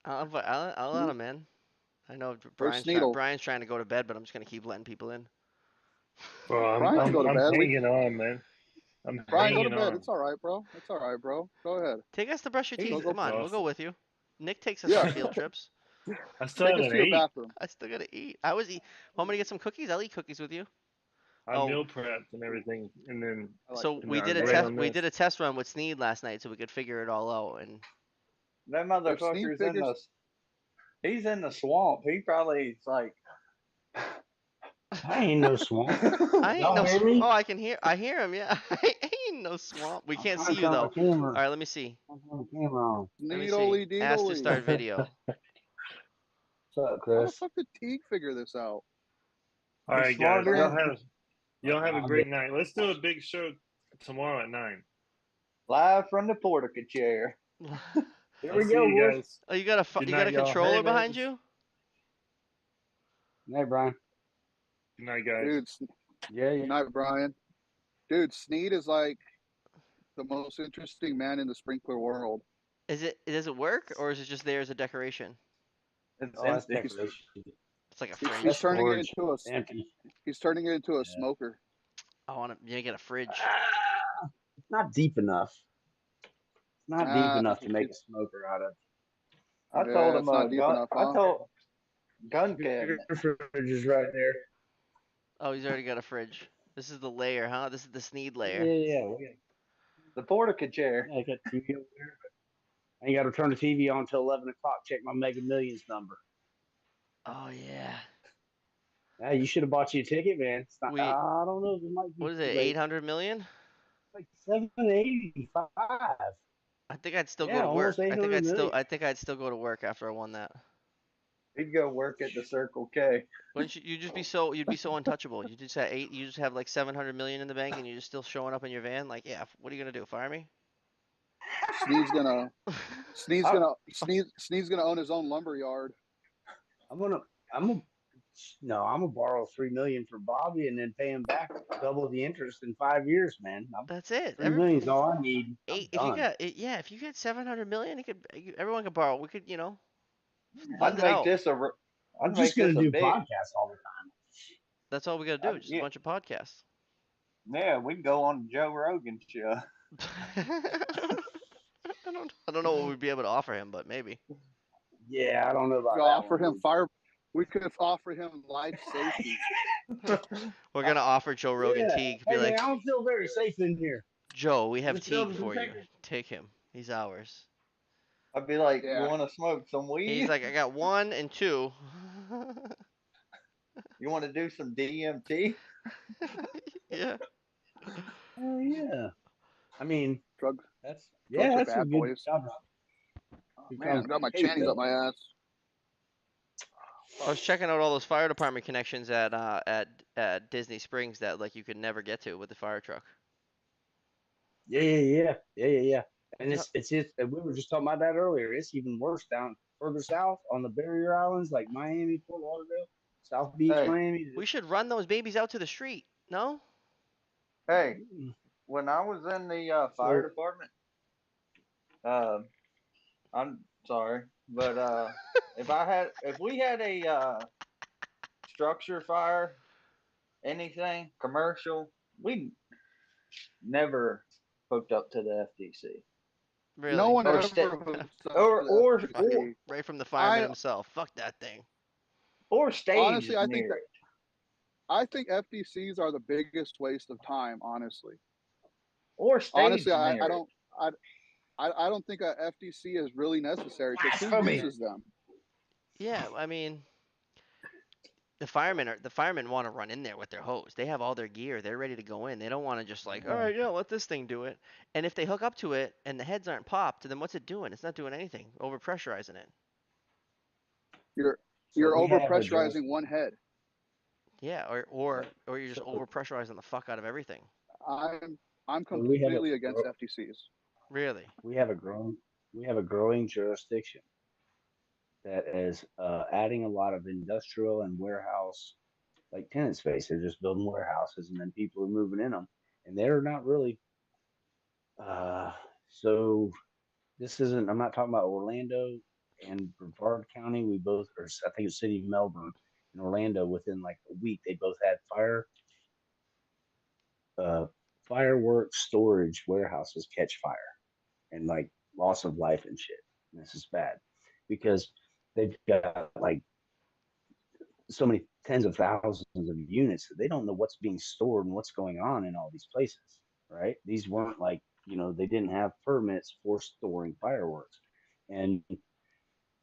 I'll let him in. I know Where's Sneedle? Brian's trying to go to bed, but I'm just gonna keep letting people in. Bro, Brian can go to I'm bed. hanging on, man. I'm Brian, go to hanging bed. on. It's all right, bro. It's all right, bro. Go ahead. Take us to brush your He's teeth. Go, Come go. on, we'll go Exhausted. with you. Nick takes us Yeah. on field trips. I still Take us haven't to your ate. bathroom. I still gotta eat. I was eat. Want me to get some cookies? I'll eat cookies with you. I Oh, meal prepped and everything, and then I like so cookies. we did a right test. on We this. did a test run with Sneed last night, so we could figure it all out. And that If Sneed motherfucker's in figures, the. He's in the swamp. He probably is like. I ain't no swamp. I ain't Y'all no. hear me? Oh, I can hear. I hear him. Yeah. I ain't no swamp. We I'm can't trying see to you turn my though. camera. All right, let me see. I'm trying the camera on. Let me see. Sneedly Ask to deedly. start video. What's up, How the Chris? fuck did Teague figure this out? All He's right, guys, smarter. y'all have a I'll great night. Let's do a big show tomorrow at 9. Live from the portico chair. Here I'll we see go, you boys. guys. Oh, you Good got a night, y'all. Hey, controller man. behind you? Hey, Brian. Good night, guys. Dude, Yeah, good night, Brian. Dude, Sneed is like the most interesting man in the sprinkler world. Does it work or is it just there as a decoration? It's Oh, that's empty. He's decoration. It's like a he's, fringe. he's That's turning it storage. into a It's empty. he's turning it into a Yeah. smoker. I want to get a fridge. It's not deep enough. It's not deep enough to make It, a smoker out of. I told yeah, him it's not deep gun. enough, I huh? told gun Your cabinet. fridge is right there. Oh, he's already got a fridge. This is the layer, huh? This is the Sneed layer. Yeah. The portico chair. I got TV over there. I ain't got to turn the TV on until 11 o'clock. Check my Mega Millions number. Oh yeah. Yeah, you should have bought you a ticket, man. It's not, We I don't know. It might be what is too it? late. 800 million? Like 785. I think I'd still go Yeah, to work. almost 800 million. I think I'd still go to work after I won that. He'd go work at the Circle K. Wouldn't you just be so you'd be so untouchable. You just have like 700 million in the bank and you're just still showing up in your van like, yeah, what are you going to do? Fire me? Sneed's gonna I, Sneed's gonna own his own lumber yard. I'm gonna borrow 3 million from Bobby and then pay him back double the interest in 5 years, man. That's it. 3 million is all I need. I'm Eight, done. if you get 700 million, everyone could borrow. We could, I'd fund it make out. this a. I'd I'm just make gonna this a do big. podcasts all the time. That's all we got to do. Just a Yeah, bunch of podcasts. yeah, we can go on Joe Rogan show. I don't know what we'd be able to offer him, but maybe. Yeah, I don't know about We that offer one. him fire. We could offer him life safety. We're gonna offer Joe Rogan Yeah. Teague. Be Hey, like, man, I don't feel very safe in here. Joe, we have Just feel Teague the for you. protector. Take him. He's ours. I'd be like, you Yeah. want to smoke some weed? He's like, I got 1 and 2. You want to do some DMT? Yeah. Oh yeah. I mean, Drugs that's are that's a bad, good boys. job. Man, I got my Hey, channies up my ass. I was checking out all those fire department connections at Disney Springs that like you could never get to with the fire truck. Yeah. And Yeah. it's we were just talking about that earlier. It's even worse down further south on the barrier islands like Miami, Fort Lauderdale, South Beach, Hey, Miami. We should run those babies out to the street. No? hey, when I was in the fire department, I'm sorry, but if we had a structure fire, anything commercial, we never hooked up to the FTC Really? No one or ever sta- hooks up or to or the or FTC. Right from the fireman I himself. Fuck that thing. or staged honestly, near it. I think FTCs are the biggest waste of time. Honestly, Or staged honestly, near I it. don't. I I don't think a FDC is really necessary because who Blasphemy. uses them? Yeah, I mean, the firemen want to run in there with their hose. They have all their gear. They're ready to go in. They don't want to just like, all right, yeah, let this thing do it. And if they hook up to it and the heads aren't popped, then what's it doing? It's not doing anything. Overpressurizing it. You're So you're we have a overpressurizing one head. Yeah, right. or you're just So overpressurizing the fuck out of everything. I'm I'm so we have a completely against FTCs. Really? we have a growing jurisdiction that is adding a lot of industrial and warehouse like tenant space. They're just building warehouses, and then people are moving in them, and they're not really. Uh, so this isn't. I'm not talking about Orlando and Brevard County. We both, or I think it's City of Melbourne and Orlando. Within like a week, they both had uh, fireworks storage warehouses catch fire and like loss of life and shit. And this is bad because they've got like so many tens of thousands of units that they don't know what's being stored and what's going on in all these places, right? These weren't like, they didn't have permits for storing fireworks. And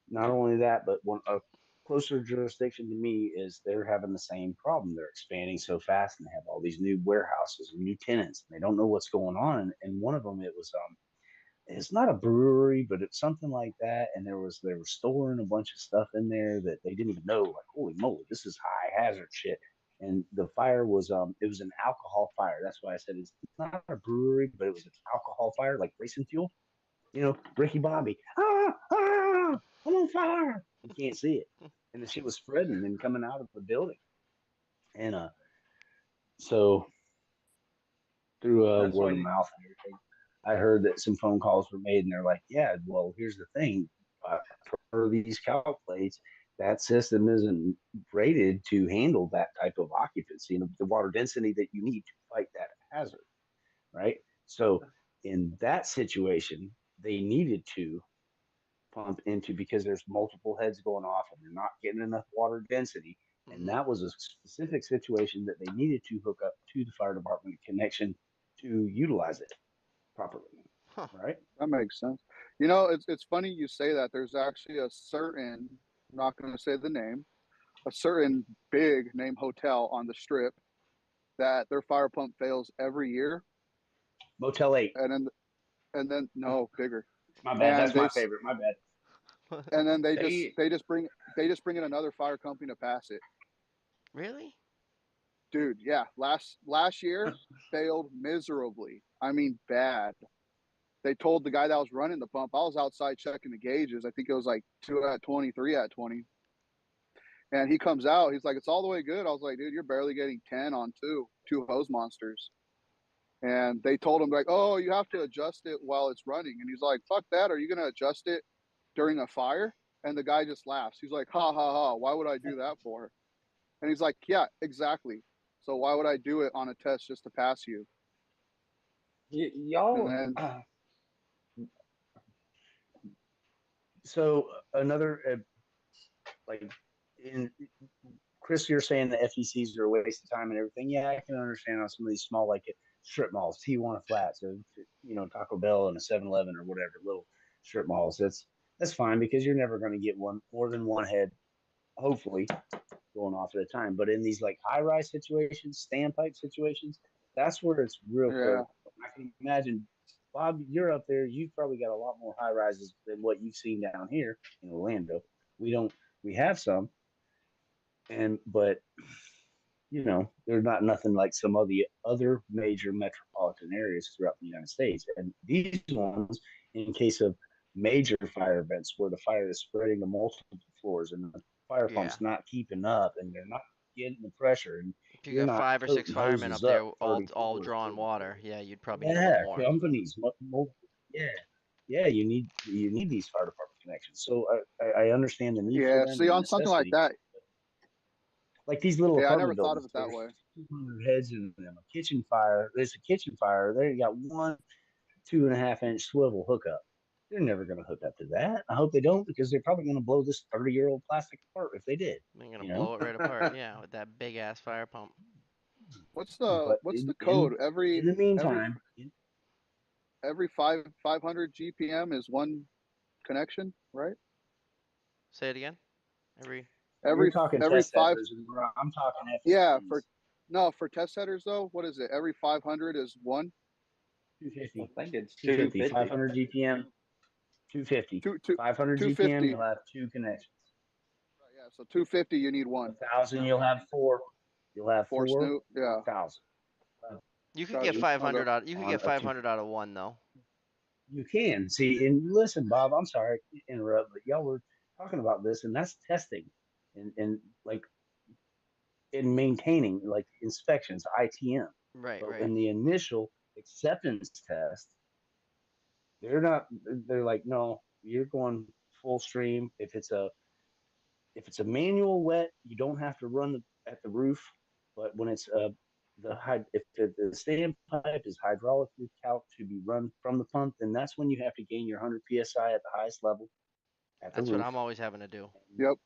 not only that, but a closer jurisdiction to me is they're having the same problem. They're expanding so fast and they have all these new warehouses and new tenants and they don't know what's going on. And one of them, it's not a brewery, but it's something like that. And they were storing a bunch of stuff in there that they didn't even know. Like, holy moly, this is high hazard shit. And the fire was it was an alcohol fire. That's why I said it's not a brewery, but it was an alcohol fire, like racing fuel. Ricky Bobby, I'm on fire. You can't see it, and the shit was spreading and coming out of the building. And so through That's word when of you, mouth and everything, I heard that some phone calls were made, and they're like, "Yeah, well, here's the thing. Per these calc plates, that system isn't rated to handle that type of occupancy and the water density that you need to fight that hazard, right? So in that situation, they needed to pump into because there's multiple heads going off and they're not getting enough water density. And Hmm. that was a specific situation that they needed to hook up to the fire department connection to utilize it properly. Huh. Right? That makes sense. It's funny you say that. There's actually a certain, I'm not going to say the name, a certain big name hotel on the strip that their fire pump fails every year, Motel 8. and then no bigger, My bad. and That's my favorite. My bad. they just they they just bring in another fire company to pass it. Really? Dude, yeah, last year failed miserably. I mean, bad. They told the guy that was running the pump, I was outside checking the gauges. I think it was like 2 at 20, 3 at 20. And he comes out, he's like, it's all the way good. I was like, dude, you're barely getting 10 on two hose monsters. And they told him, like, oh, you have to adjust it while it's running. And he's like, fuck that. Are you going to adjust it during a fire? And the guy just laughs. He's like, ha ha ha. Why would I do that for? And he's like, yeah, exactly. So why would I do it on a test just to pass you? And Y'all. then, So another like in Chris, you're saying the FECs are a waste of time and everything. Yeah, I can understand on some of these small like strip malls, Tijuana Flats, or Taco Bell and a 7-Eleven or whatever little strip malls. That's fine because you're never going to get one more than one head, hopefully, going off at a time. But in these like high rise situations, standpipe situations, that's where it's real yeah, critical. I can imagine, Bob, you're up there. You've probably got a lot more high rises than what you've seen down here in Orlando. We don't. We have some, but there's not nothing like some of the other major metropolitan areas throughout the United States. And these ones, in case of major fire events where the fire is spreading to multiple floors and the fire Yeah. pump's not keeping up and they're not getting the pressure and If you you're got not 5 or 6 toting firemen up hoses there, up all 30 all floors, drawing 40 water, floors. yeah, you'd probably need a little Yeah, more. companies, yeah, yeah, you need these fire department connections. So I understand the need for yeah. them See, and the on something like necessity, that, like these little yeah, I never apartment thought of buildings. it that There's way. 200 heads in them. A kitchen fire. There's a kitchen fire. There you got one 2.5-inch swivel hookup. They're never going to hook up to that. I hope they don't because they're probably going to blow this 30-year-old plastic apart if they did. They're gonna You know. blow it right apart, yeah, with that big ass fire pump. What's the But what's the in code? in the Every meantime, every 500 GPM is one connection, right? Say it again. Every. You're Every talking every test five, headers, and I'm talking yeah. FSTs. For no, for test headers though, what is it? Every 500 is one. 250, I think it's 250, 250. 500 GPM, 250, Two two 500 two GPM. fifty. You'll have two connections. Right, yeah, so 250 you need A one. thousand, you'll have four. You'll have Four four snoot. on Yeah, 1,000. You could get gotcha. Eight 500 Okay. out. You could on get a two. 500 out of one though. You can see and listen, Bob. I'm sorry to interrupt, but y'all were talking about this, and that's testing, and like in maintaining like inspections, ITM. Right. But Right. in the initial acceptance test, they're not. They're like, no, you're going full stream. If it's a manual wet, you don't have to run at the roof. But when it's if the standpipe is hydraulically calced to be run from the pump, then that's when you have to gain your 100 psi at the highest level at the That's what roof. I'm always having to do. Yep.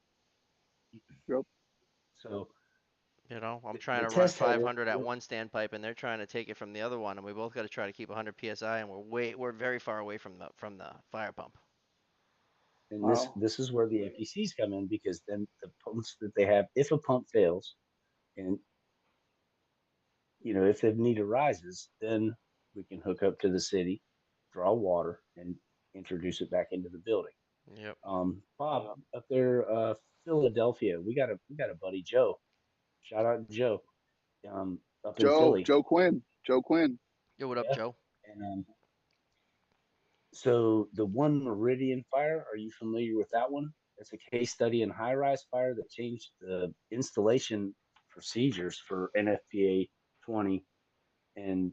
Yep. So You know, I'm the, trying the to run test header, 500 at one standpipe, and they're trying to take it from the other one, and we both got to try to keep 100 psi, and we're very far away from the fire pump. and this Wow. this is where the FECs come in, because then the pumps that they have, if a pump fails, and if the need arises, then we can hook up to the city, draw water, and introduce it back into the building. Yep. Bob, up there, Philadelphia, we got a buddy, Joe. Shout out to Joe. Up in Philly. Joe Quinn. Joe Quinn. Yo, what up, Yeah. Joe? And so the One Meridian fire, are you familiar with that one? It's a case study in high-rise fire that changed the installation procedures for NFPA 20 and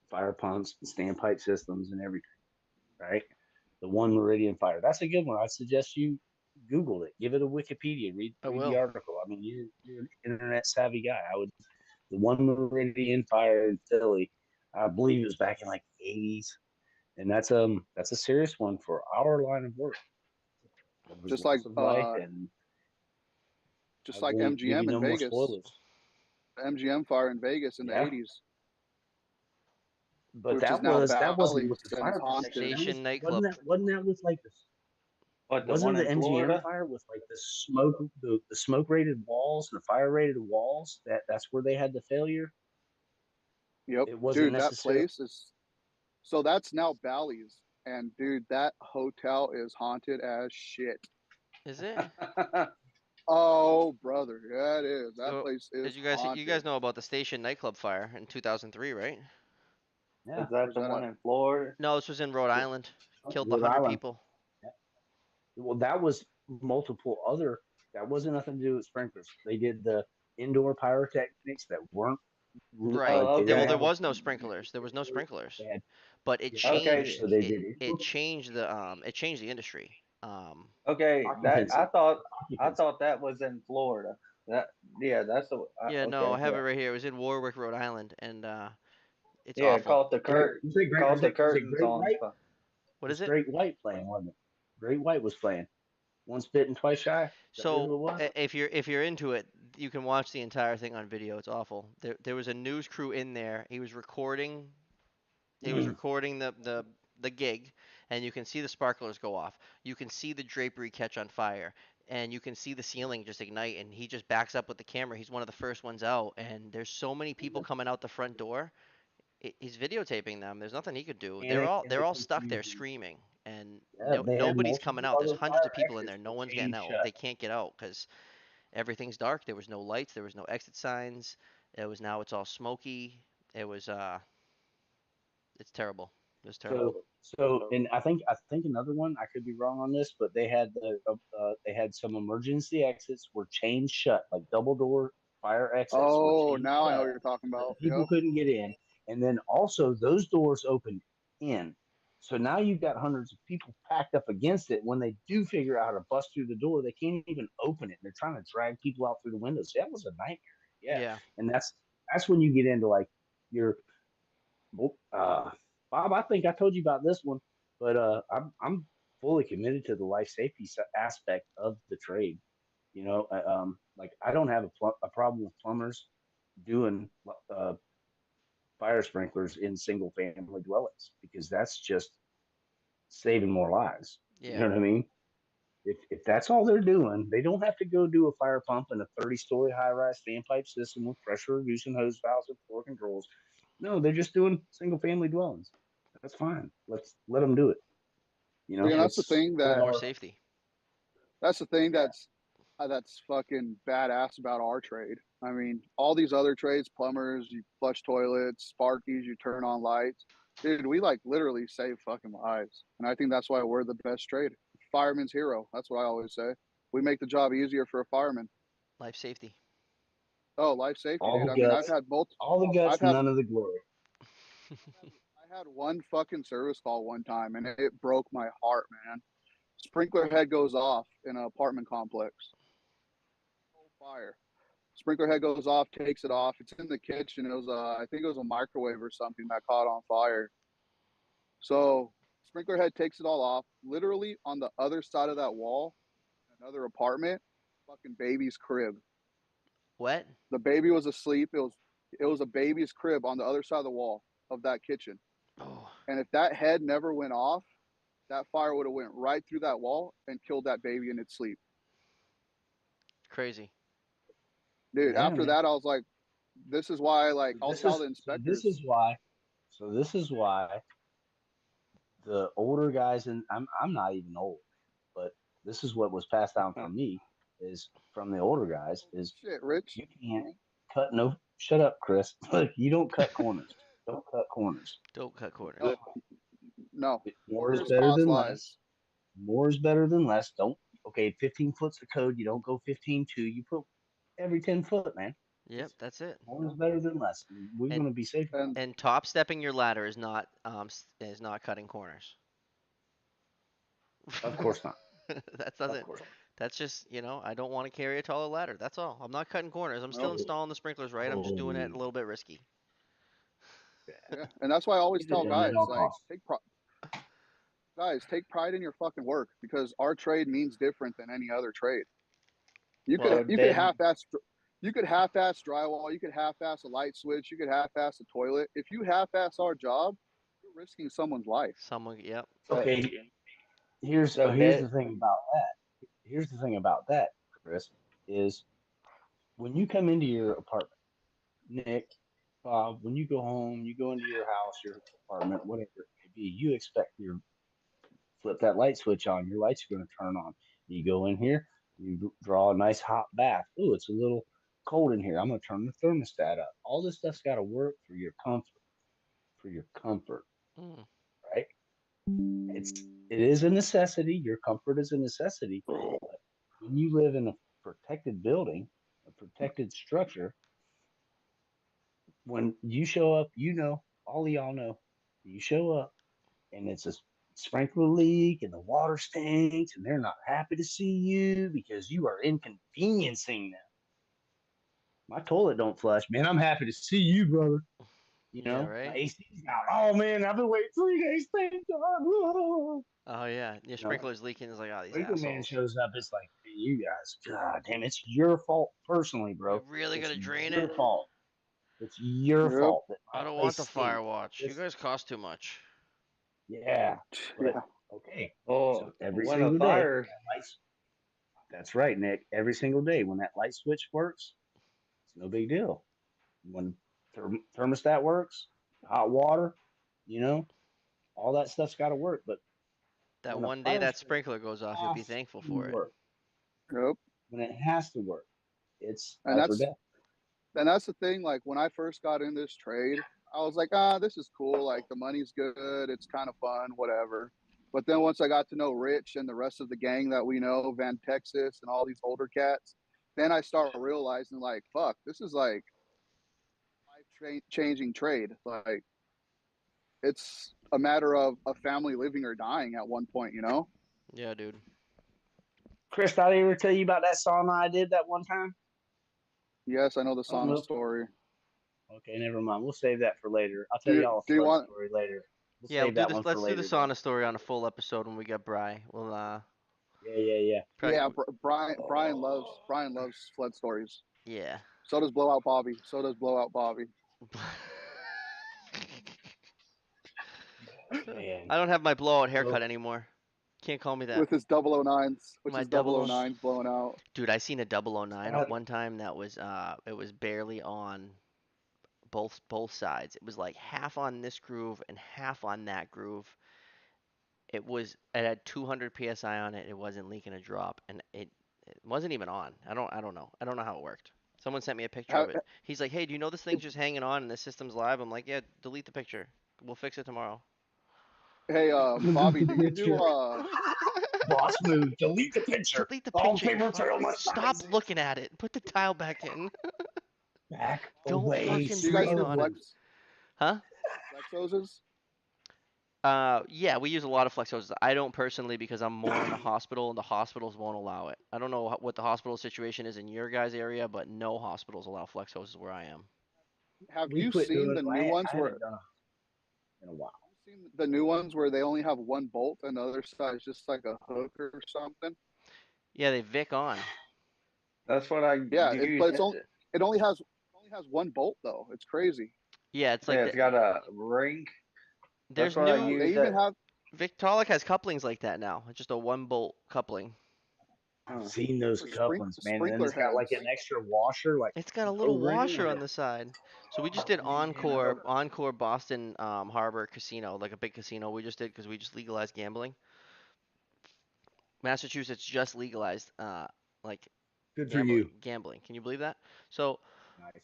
fire pumps and standpipe systems and everything, right? The One Meridian fire. That's a good one. I suggest you Google it. Give it a Wikipedia. Read I read the will. article. I mean, you're an internet savvy guy. I would. The One Meridian fire in Philly, I believe it was back in like the 80s, and that's a serious one for our line of work. There was Just like loss of life, and I just like won't give you MGM in no more Vegas. spoilers. The MGM fire in Vegas in the Yeah, 80s, but which is that now was that wasn't Bally's with the and is fire pump. haunted. That was Station wasn't nightclub. that with like this. What, the one Wasn't the in MGM Florida? fire with like the smoke rated walls, the fire rated walls? That's where they had the failure. Yep, It wasn't dude, that necessary. place is so that's now Bally's, and dude, that hotel is haunted as shit. Is it? Oh, brother, yeah, it is. That So, place did is you haunted. guys know about the Station nightclub fire in 2003, right? Yeah, Is that Where's the that one at? in Florida? No, this was in Rhode Island. Killed Rhode 100 Island. people. Yeah. Well, that was multiple other. That wasn't nothing to do with sprinklers. They did the indoor pyrotechnics that weren't Right. like Oh, they Well, didn't okay. there have a was no permit. sprinklers. There was no They sprinklers. had But it yeah, sprinklers, Okay. changed so they it did it indoor changed the industry. Okay. That occupancy. I Occupancy. thought that was in Florida. That yeah, that's the Yeah, no, okay, I have it yeah. right here. It was in Warwick, Rhode Island, and it's Yeah, awful. caught the Great. curt Was it great? caught the Was it curtains Great on White? fire. What Was is it? Great White playing, wasn't it? Great White was playing. Once bitten, twice shy. Is that what So it was? if you're into it, you can watch the entire thing on video. It's awful. There was a news crew in there. He was recording. He was recording the gig, and you can see the sparklers go off. You can see the drapery catch on fire, and you can see the ceiling just ignite. And he just backs up with the camera. He's one of the first ones out, and there's so many people coming out the front door. He's videotaping them. There's nothing he could do. They're Panic all and they're the all stuck there confusion. screaming, and Yeah, they had nobody's coming multiple out. There's other hundreds of fire people in exits there. No that one's getting came out. shut. They can't get out because everything's dark. There was no lights. There was no exit signs. It's all smoky. It was it's terrible. It was terrible. And I think another one. I could be wrong on this, but they had some emergency exits were chained shut, like double door fire exits were Oh, chained now I know what shut, you're talking so about. that people Yep. couldn't get in. And then also those doors opened in. So now you've got hundreds of people packed up against it. When they do figure out how to bust through the door, they can't even open it. They're trying to drag people out through the windows. That was a nightmare. Yeah, Yeah. and that's when you get into like your well, Bob, I think I told you about this one, but I'm fully committed to the life safety aspect of the trade. Like I don't have a problem with plumbers doing uh, fire sprinklers in single family dwellings because that's just saving more lives. You Yeah. know what I mean? If that's all they're doing, they don't have to go do a fire pump in a 30-story high-rise standpipe system with pressure reducing hose valves and floor controls. No, they're just doing single family dwellings. That's fine. Let's let them do it. You See, know, and that's the it's thing For that more safety. that's the thing yeah. that's fucking badass about our trade. I mean, all these other trades, plumbers, you flush toilets, sparkies, you turn on lights. Dude, we like literally save fucking lives. And I think that's why we're the best trade. Fireman's hero. That's what I always say. We make the job easier for a fireman. Life safety. Oh, life safety, all dude. the I mean, guts, all the I've guts, had none of the glory. I had one fucking service call one time and it broke my heart, man. Sprinkler head goes off in an apartment complex. Oh, fire. Sprinkler head goes off, takes it off. It's in the kitchen. It was I think it was a microwave or something that caught on fire. So sprinkler head takes it all off. Literally on the other side of that wall, another apartment, fucking baby's crib. What? The baby was asleep. It was a baby's crib on the other side of the wall of that kitchen. Oh, And if that head never went off, that fire would have went right through that wall and killed that baby in its sleep. crazy. Dude, Yeah, after man. that I was like, this is why like So I'll this tell is the so this inspectors. is why. So this is why the older guys, and I'm not even old, but this is what was passed down from me is from the older guys Oh, is shit, Rich. you can't cut no. Shut up, Chris. Look, you don't cut corners. Don't cut corners. Don't cut corners. No, no. More is Corners better cost than lives. less. More is better than less. Don't okay. 15 foot's the code. You don't go 15-2. You put every 10 foot, man. Yep, It's that's it. more is better than less. We're And gonna be safe around And and top stepping your ladder is not cutting corners. here. Of course not. That Of doesn't. course That's just I don't want to carry a taller ladder. That's all. I'm not cutting corners. I'm still no, not. installing the sprinklers right. I'm just doing it a Oh, little bit risky. yeah. yeah, and that's why I always Get it tell done at guys all like costs. take pride in your fucking work because our trade means different than any other trade. You could Well, So you could did half-ass drywall, you could half-ass a light switch, you could half-ass a toilet. If you half-ass our job, you're risking someone's life. someone. Yep. so Okay, here's so so here's did the thing about that. Here's the thing about that, Chris, is when you come into your apartment, Nick, Bob, when you go home, you go into your house, your apartment, whatever it may be, you expect your flip that light switch on, your lights are going to turn on. You go in here, you draw a nice hot bath. Oh, it's a little cold in here. I'm going to turn the thermostat up. All this stuff's got to work for your comfort, Mm. right? It is a necessity. Your comfort is a necessity. But when you live in a protected building, a protected structure, when you show up, all of y'all know, you show up and it's a sprinkler leak and the water stinks and they're not happy to see you because you are inconveniencing them. My toilet don't flush, man. I'm happy to see you, brother. Yeah. My Right. AC's out. Oh man, I've been waiting 3 days. Thank God. Oh yeah. Your You know, sprinkler's leaking. It's like, oh, these Sprinkler Man assholes. shows up. It's like, hey, you guys, God damn, it's your fault personally, We bro. really It's gonna drain it? your fault. It's your Yep. fault that I my don't want place the stinks. Firewatch. You This, guys cost too much. yeah, but Yeah. okay. oh So every when a single day, fire that's right, Nick. Every single day when that light switch works, it's no big deal. When thermostat works, hot water, you know, all that stuff's got to work. But That when a one day fire that sprinkler sprinkler goes off, you'll be has thankful to for it. work, Yep. when it has to work, it's And life or that's death. and that's the thing. Like when I first got in this trade, I was like, this is cool. Like the money's good. It's kind of fun, whatever. But then once I got to know Rich and the rest of the gang that we know, Van Texas and all these older cats, then I start realizing like, fuck, this is like changing trade. Like it's a matter of a family living or dying at one point, you know? Yeah, dude. Chris, did I ever tell you about that sauna I did that one time? Yes, I know the I don't sauna know. story. Okay, never mind. We'll save that for later. I'll tell Do y'all a do you flood want story later. We'll Yeah, we'll save do that this. one for Let's do the later, though. sauna story on a full episode when we get Bry. We'll Yeah. probably, yeah, Brian loves flood stories. yeah. So does Blowout Bobby. So does Blowout Bobby. Man. I don't have my blowout haircut So, anymore. Can't call me that. with his 009s, which My is double O. 009s blown out. Dude, I seen a 009 uh, one time that was it was barely on both sides. It was like half on this groove and half on that groove. It had 200 psi on it. It wasn't leaking a drop, and it wasn't even on. I don't know. I don't know how it worked. Someone sent me a picture Ha- of it. He's like, "Hey, do you know this thing's just hanging on and the system's live?" I'm like, "Yeah, delete the picture. We'll fix it tomorrow." Hey, delete Bobby, the do you do picture. Boss move. Delete the picture. Delete the All picture, you paper fuck. trail must not Stop exist. looking at it. Put the tile back in. Back Don't away fucking do you guys breathe do on it. slowly. Huh? flex hoses? Yeah, we use a lot of flex hoses. I don't personally because I'm more in a hospital and the hospitals won't allow it. I don't know what the hospital situation is in your guys' area, but no hospitals allow flex hoses where I am. Have We you quit seen doing. the new ones I where haven't done in a while. they only have one bolt and the other side is just like a hook or something? Yeah, they Vic on. That's what I Yeah, use. but it only has one bolt though. It's crazy. Yeah, it's like Yeah, it's got a ring. That's there's what I new They use. even have Victrolic has couplings like that now. It's just a 1 bolt coupling. I've Huh. seen those for couplings, man, and then sprinkler it's got like heads. an extra washer, like It's got a O little ring. washer on the side. So we just Oh did man, I love Encore Boston Harbor Casino, like a big casino. We just did because we just legalized gambling. Massachusetts just legalized like Good for you. gambling. Can you believe that? So Nice.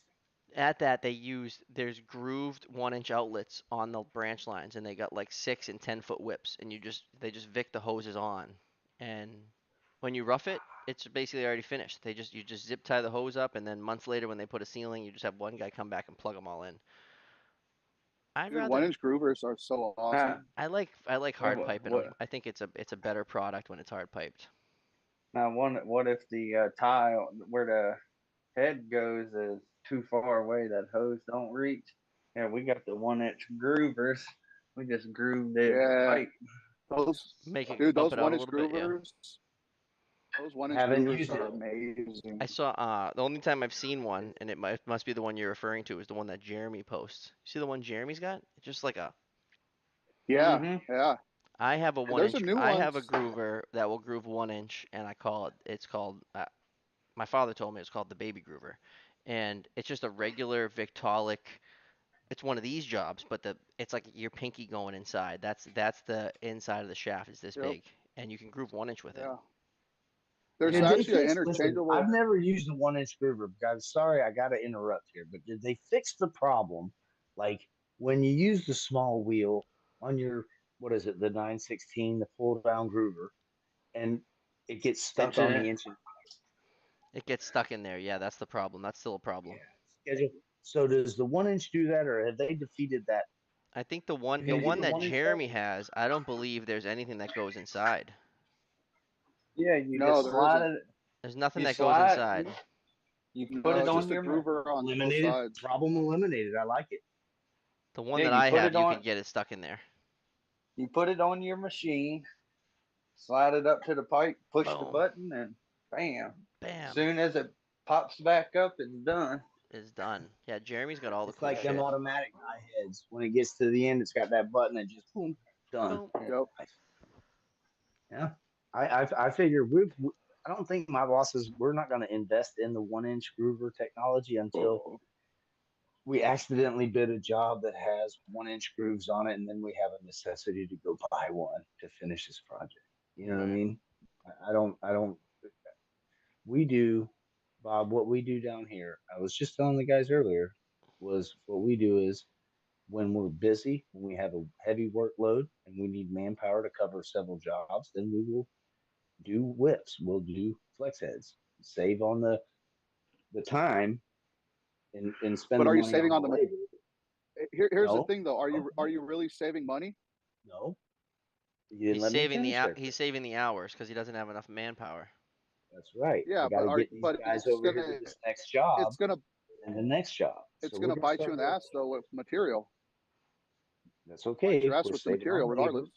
at that there's grooved 1 inch outlets on the branch lines, and they got like 6 and 10 foot whips, and they just vic the hoses on, and when you rough it, it's basically already finished. You just zip tie the hose up, and then months later when they put a ceiling, you just have one guy come back and plug them all in. I'd Dude, rather 1 inch groovers are so Now, awesome. I like now hard piping them. I think it's a better product when it's hard piped. what if the tile where the head goes is too far away? That hose don't reach. Yeah, we got the 1 inch groovers. We just groove the Yeah, pipe. those Make it dude, bump those it out one a inch little bit, yeah. groovers, those 1 inch Haven't groovers used it. are amazing. I saw the only time I've seen one, and it must be the one you're referring to, is the one that Jeremy posts. You see the one Jeremy's got? It's just like a. Yeah, Mm-hmm. yeah. I have a one There's a inch. new I have a ones. groover that will groove 1 inch, and I call it. It's called. My father told me it's called the baby groover, and it's just a regular Victolic. It's one of these jobs, but it's like your pinky going inside. That's the inside of the shaft is this Yep. big, and you can groove 1 inch with it. Yeah. There's And Did they actually an fix? Listen, I've interchangeable. never used a 1 inch groover. Guys, sorry, I got to interrupt here, but did they fix the problem? Like when you use the small wheel on your, what is it, the 916, the pull down groover, and it gets stuck Pinching on it. the inch and it gets stuck in there. Yeah, that's the problem. That's still a problem. schedule. So does the 1 inch do that, or have they defeated that? I think Do the you get one the that 1 inch Jeremy stuff? has, I don't believe there's anything that goes inside. Yeah, you No, just there slide isn't. it. There's nothing You that goes slide. inside. You put No, it it's on just a your. groover on both Eliminated. sides. Problem eliminated. I like it. The one Yeah, that you I put have, it you on. could get it stuck in there. You put it on your machine. Slide it up to the pipe. Push the Boom. button, and bam. Bam. Soon as it pops back up, it's done. Is done. Yeah, Jeremy's got all the It's cool like them shit. automatic die heads. When it gets to the end, it's got that button and just boom, done. Boom. Yep. Yeah, I figure I don't think my bosses. We're not going to invest in the 1 inch groover technology until we accidentally bid a job that has 1 inch grooves on it, and then we have a necessity to go buy one to finish this project. You know what I Right. mean? I don't. We do, Bob. What we do down here. I was just telling the guys earlier. Was what we do is when we're busy, when we have a heavy workload and we need manpower to cover several jobs, then we will do whips. We'll do flex heads. Save on the time and spend But the are you money saving on the on the? labor. Here's the No, thing though. no, Are you really saving money? no. You didn't let me finish there. He's saving the hours because he doesn't have enough manpower. That's right. I Yeah, got to get these but guys over here to this next job it's gonna and the next job. So it's we're gonna gonna bite you start in the working. ass though with material. That's Bite your okay. ass We're with the saving material on labor. regardless.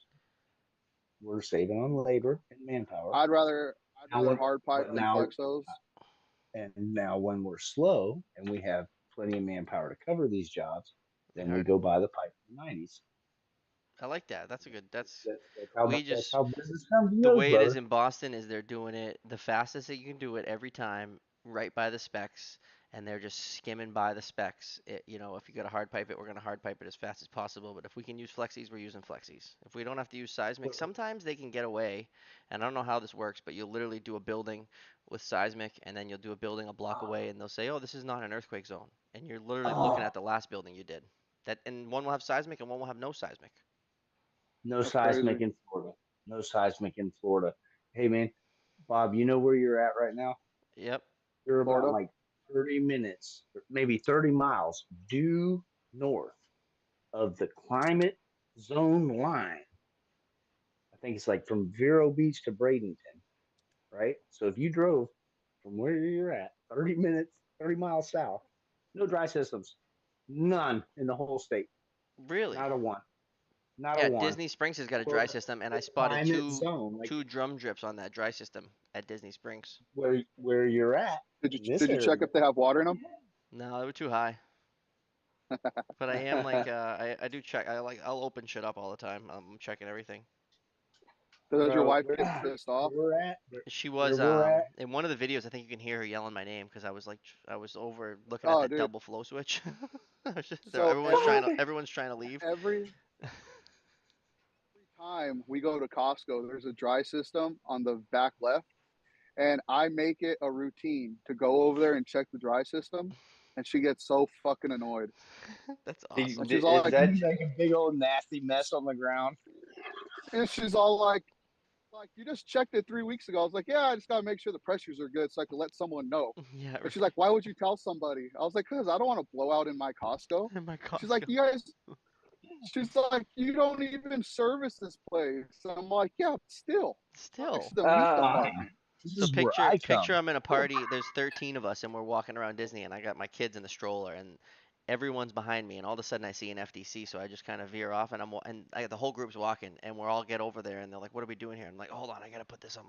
We're saving on labor and manpower. I'd rather hard pipe But than now flexos. And now, when we're slow and we have plenty of manpower to cover these jobs, They then we hard. go buy the pipe from the 90s. I like that. That's a good. That's That's we that's just how business comes and the goes, way it is brother. in Boston is they're doing it the fastest that you can do it every time, right by the specs, and they're just skimming by the specs. If you got to hard pipe it, we're gonna hard pipe it as fast as possible. But if we can use flexies, we're using flexies. If we don't have to use seismic, sometimes they can get away, and I don't know how this works, but you'll literally do a building with seismic, and then you'll do a building a block away, and they'll say, "Oh, this is not an earthquake zone," and you're literally looking Oh, at the last building you did. And one will have seismic, and one will have no seismic. no That's crazy. seismic in Florida. No seismic in Florida. Hey man, Bob, you know where you're at right now? Yep. You're about Florida. like 30 minutes, maybe 30 miles due north of the climate zone line. I think it's like from Vero Beach to Bradenton, right? So if you drove from where you're at 30 minutes, 30 miles south, no dry systems, none in the whole state, Really? not a one, not a Yeah, one. Disney Springs has got a dry Or system, and I the spotted climate two zone, like two drum drips on that dry system at Disney Springs. where you're at Did you in this did you check area. if they have water in them? No, they were too high. But I am like I do check. I'll open shit up all the time. I'm checking everything. Does your Bro, wife get pissed where off? we're at, She where was we're at. in one of the videos. I think you can hear her yelling my name because I was like I was over looking at Oh, that dude. double flow switch. So Everyone's trying to leave. every time we go to Costco, there's a dry system on the back left, and I make it a routine to go over there and check the dry system, and she gets so fucking annoyed. That's See, awesome. She's all is like, that You make a big old nasty mess on the ground. and she's all like you just checked it 3 weeks ago. I was like, yeah, I just gotta make sure the pressures are good so I can let someone know. Yeah, And she's like, why would you tell somebody? I was like, because I don't want to blow out in my Costco. in my She's like, Costco. you guys. She's like, you don't even service this place. I'm like, yeah, but still, I'm next Still. to the meat uh department. This So is where picture I picture come. I'm in a party. There's 13 of us and we're walking around Disney and I got my kids in the stroller and everyone's behind me and all of a sudden I see an FDC so I just kind of veer off and the whole group's walking and we're all get over there and they're like, "What are we doing here?" I'm like, "Hold on, I got to put this on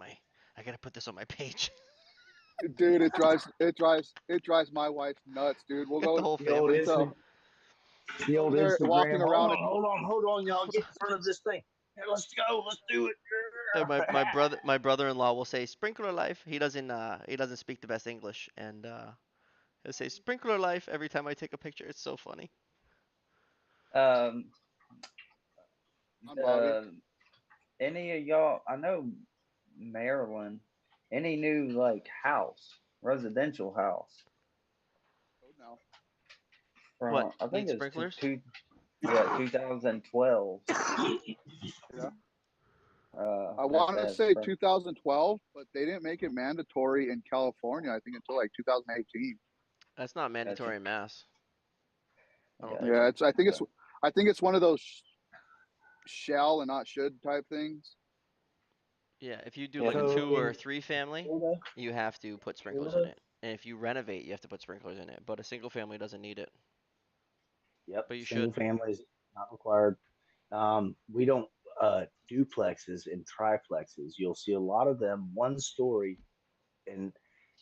my page." Dude, it drives my wife nuts, dude. We'll Got the go whole The old family. to instant, the over old there walking Instagram. around a Hold on, y'all. Get in front of this thing. Hey, let's go. Let's do it. And my brother-in-law will say sprinkler life. He doesn't speak the best English and he'll say sprinkler life every time I take a picture. It's so funny. um on Bobby. uh any of y'all, I know Maryland, any new like residential house Oh, no. What? from, I think Need it's sprinklers? yeah, 2012, Yeah. I has want to had say 2012, but they didn't make it mandatory in California, I think, until like 2018. That's not that's mandatory in Mass. I don't think gotcha. Yeah, so. I think it's one of those shall and not should type things. Yeah, if you do Yeah, like a So two or a in three family, Florida, you have to put sprinklers in Florida, it. And if you renovate, you have to put sprinklers in it. But a single family doesn't need it. yep, But you single should. families not required. We don't duplexes and triplexes. You'll see a lot of them one story, and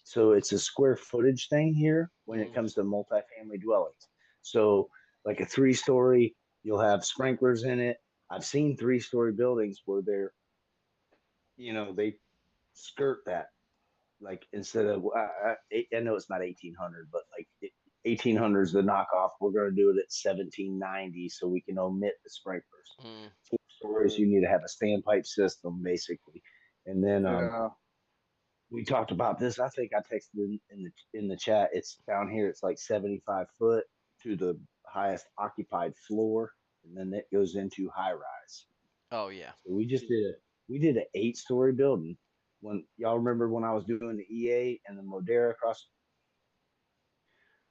so it's a square footage thing here when it Mm. comes to multifamily dwellings. So like a 3 story, you'll have sprinklers in it. I've seen 3 story buildings where they skirt that, like instead of I know it's not 1800, but like 1800 is the knockoff. We're going to do it at 1790 so we can omit the sprinklers. Mm. 4 stories, you need to have a standpipe system basically, and then Yeah. we talked about this. I think I texted in the chat. It's down here. It's like 75 foot to the highest occupied floor, and then it goes into high rise. Oh yeah. So we did an 8 story building. When y'all remember when I was doing the EA and the Modera across,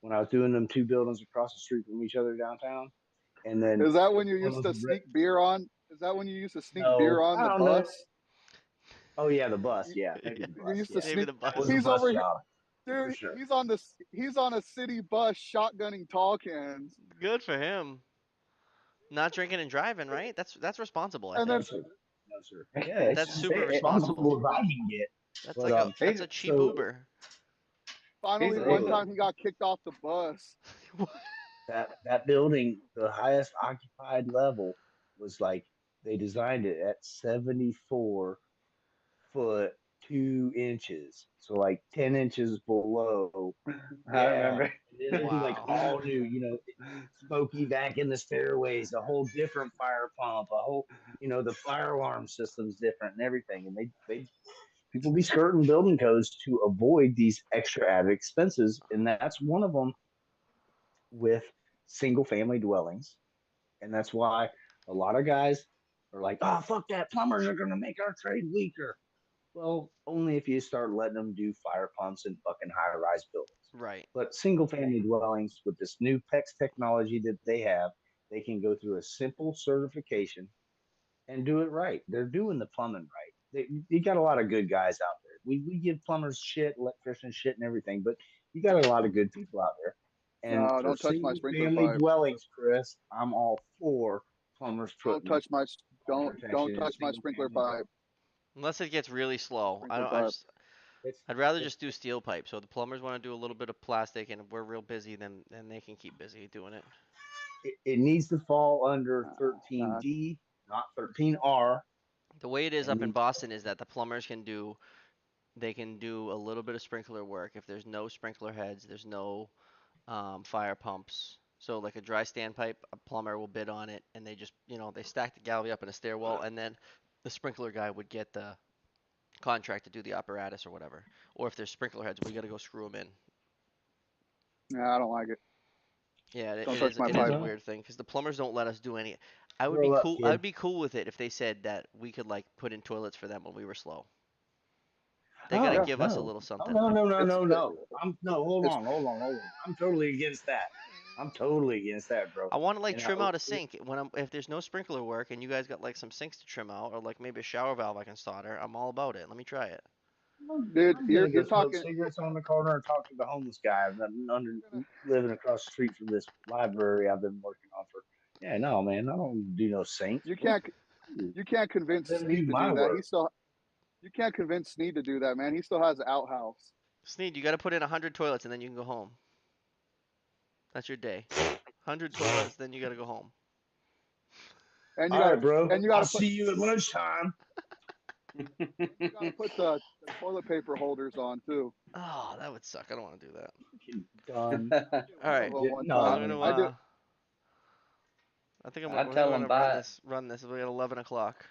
when I was doing them 2 buildings across the street from each other downtown, and then Is that when you one used was to sneak beer on? Is that when you used to sneak beer no, on I the don't know. bus? Oh yeah, the bus. You, Yeah, maybe Yeah. the you bus. used to Yeah, Maybe sneak. the that was bus. the He's bus over here, job for dude. sure. He's on a city bus shotgunning tall cans, Good for him. Not drinking and driving, right? That's responsible, I and No then think. sir, no sir. yeah. Yeah, That's it's super as It, responsible. responsible as I can get. That's But like a he, that's a cheap so Uber. finally one he's so a time he got kicked off the bus. What? that building, the highest occupied level was like they designed it at 74 foot 2 inches, so like 10 inches below. I Yeah, remember. and then they do like Wow. all new, smoky back in the stairways, a whole different fire pump, a whole, the fire alarm system's different and everything. And they people be skirting building codes to avoid these extra added expenses, and that's one of them with single family dwellings. And that's why a lot of guys are like, oh, fuck that. Plumbers are going to make our trade weaker. Well, only if you start letting them do fire pumps in fucking high rise buildings. Right. But single family dwellings with this new PEX technology that they have, they can go through a simple certification and do it right. They're doing the plumbing right. You got a lot of good guys out there. We give plumbers shit, electricians shit, and everything, but you got a lot of good people out there. And No, for don't touch my single sprinkler family pipe. dwellings, Chris, I'm all for plumbers Don't putting touch my fire don't protection in touch my single sprinkler family pipe. dwellings. Unless it gets really slow. I Sprinkler don't. I pipe. just. It's I'd rather it's just do steel pipe. So if the plumbers want to do a little bit of plastic, and if we're real busy, then they can keep busy doing it. it needs to fall under Nah, 13D, not 13R, The way it is and up in needs Boston is that the plumbers can do. They can do a little bit of sprinkler work. If there's no sprinkler heads, there's no fire pumps. So like a dry standpipe, a plumber will bid on it, and they just, they stack the galley up in a stairwell, and then the sprinkler guy would get the contract to do the apparatus or whatever. Or if there's sprinkler heads, we got to go screw them in. I don't like it. Yeah, it, Don't it touch is my it is pipe. a weird thing because the plumbers don't let us do any. I would be grow up, cool. I kid. would be cool with it if they said that we could like put in toilets for them when we were slow. They got to Oh Yeah, give us a no. little Oh something. no, no, no, it's no, it, no. I'm no, hold it's on, hold on, hold on. I'm totally against that. I'm totally against that, bro. I want to like And trim out a sink when if there's no sprinkler work and you guys got like some sinks to trim out or like maybe a shower valve I can solder. I'm all about it. Let me try it. dude. I'm You're gonna go you're smoke talking. cigarettes on the corner and talk to the homeless guy under You're gonna, living across the street from this library I've been working on for. Yeah, no, man, I don't do no sinks. you Fuck can't you. you can't Let convince them Sneed do to my do that. work. You can't convince Sneed to do that, man. He still has an outhouse. Sneed, you got to put in 100 toilets and then you can go home. That's your day. 100 toilets, then you got to go home. And you All gotta right, bro. and you I'll gotta put see you at lunchtime. you gotta put the toilet paper holders on too. Oh, that would suck. I don't want to do that. Fucking done. I did All one of right, them one I'm time. No, gonna. I did. I think I'm. I I'd think tell we're them gonna run buy it. this. Run this. We got 11 o'clock.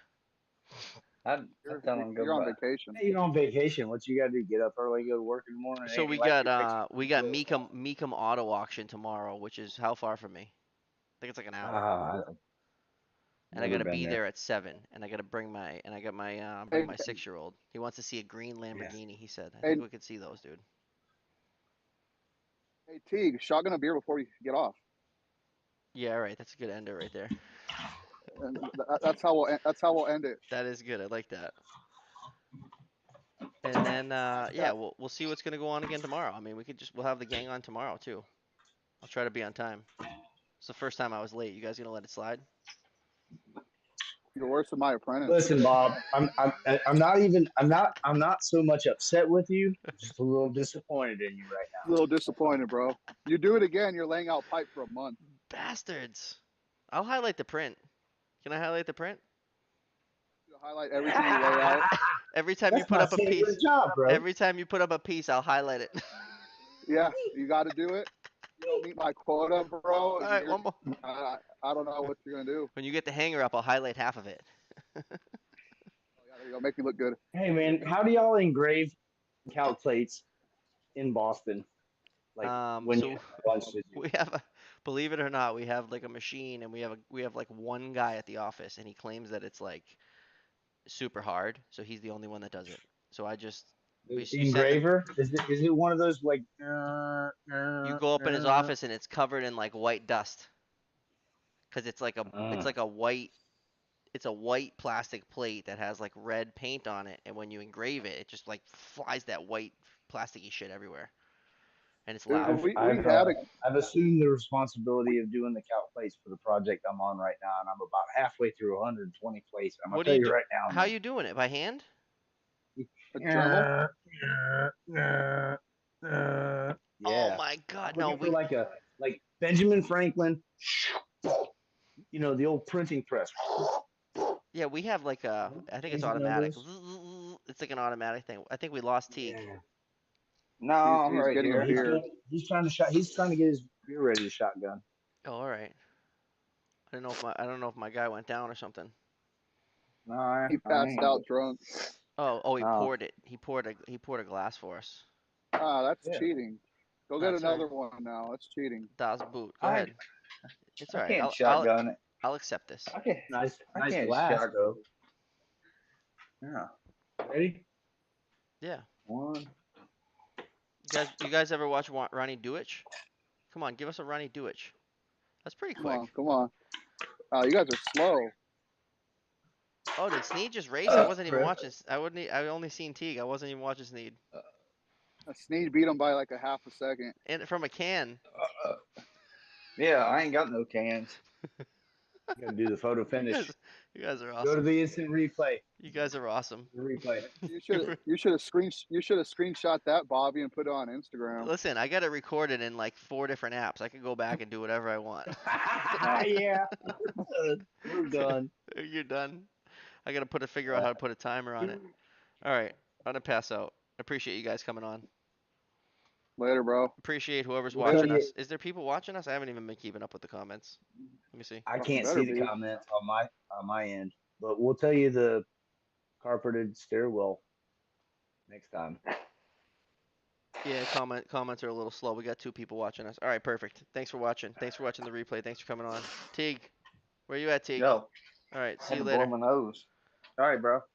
I'd tell them go You're on buy it. vacation. hey, you're on vacation. What you got to do? Get up early, go to work in the morning. It So ain't like you're fixing we got pizza. Meekum Auto Auction tomorrow, which is how far from me? I think it's like an hour. I've And I never gotta been be there. there at 7. And I gotta bring my and I got my bring Hey, my 6-year-old. He wants to see a green Yeah. Lamborghini. He said. I hey, think we could see those, dude. hey, Teague, shotgun a beer before you get off. Yeah, all right. That's a good ender right there. And that's how we'll end it. That is good. I like that. And then Yeah, yeah, we'll see what's gonna go on again tomorrow. I mean, we'll have the gang on tomorrow too. I'll try to be on time. It's the first time I was late. You guys gonna let it slide? you're worse than my apprentice. Listen, Bob. I'm not so much upset with you. I'm just a little disappointed in you right A little disappointed, bro. You do it again, you're laying out pipe for a month. Bastards. I'll highlight the print. Can I highlight the print? You highlight everything you lay out. now. Every time you That's put my up a favorite piece, job, bro. every time you put up a piece, I'll highlight it. Yeah, you got to do it. You don't meet my quota, bro. All right, one more. I don't know what you're gonna do. When you get the hanger up, I'll highlight half of it. Oh, yeah, there you go. Make me look good. Hey, man, how do y'all engrave calc plates in Boston? Like when you So have lunch to do? we have a, believe it or not, we have like a machine, and we have like one guy at the office, and he claims that it's like super hard, so he's the only one that does it. So The we send them. engraver? Is it one of those like? You go up in his office, and it's covered in like white dust, because it's like a white it's a white plastic plate that has like red paint on it, and when you engrave it, it just like flies that white plasticky shit everywhere, and it's Dude, loud. we had a I've assumed the responsibility of doing the calc plates for the project I'm on right now, and I'm about halfway through 120 plates. I'm gonna What do tell you you do? right now, How you doing it? By hand? a Dremel. man. Oh Yeah, my I'm God, no, looking for like Benjamin Franklin. You know, the old printing press. Yeah, we have like a, I think it's Changing automatic. numbers. It's like an automatic thing. I think we lost Teague. Yeah. No, I'm He's right getting a here. beer. He's trying to shot. He's trying to get his beer ready to shotgun. Oh, all right. I don't know if my guy went down or something. No, I He passed ain't. out drunk. Oh, he No. poured it. He poured a glass for us. Ah, that's Yeah. cheating. Go No, get it's all another right. one now. That's cheating. Das Boot. Go I ahead. It's I all right. can't shotgun it. I'll accept this. Nice I can't glass shotgun. though. Yeah. Ready? Yeah. One. You guys ever watch Ronnie Duich? Come on, give us a Ronnie Duich. That's pretty Come quick. on, come on. You guys are slow. Oh, did Snead just race? I wasn't even Chris. watching. I only seen Teague. I wasn't even watching Snead. Snead beat him by like a half a second. And from a can. Yeah, I ain't got no cans. You gotta do the photo You finish. guys, you guys are Go to awesome. the instant replay. You guys are awesome. The replay. You should have screenshot that, Bobby, and put it on Instagram. Listen, I got it recorded in like 4 different apps. I can go back and do whatever I want. Yeah. We're done. You're done. I gotta figure out how to put a timer on it. All right, I'm gonna pass out. Appreciate you guys coming on. Later, bro. Appreciate whoever's We'll tell watching you- us. Is there people watching us? I haven't even been keeping up with the comments. Let me see. I Fucking can't better see the be. comments on my end, but we'll tell you the carpeted stairwell next time. Yeah, comments are a little slow. We got 2 people watching us. All right, perfect. Thanks for watching. Thanks for watching the replay. Thanks for coming on. Teague, where you at, Teague? Yo, All right, see had you to blow later. my nose. All right, bro.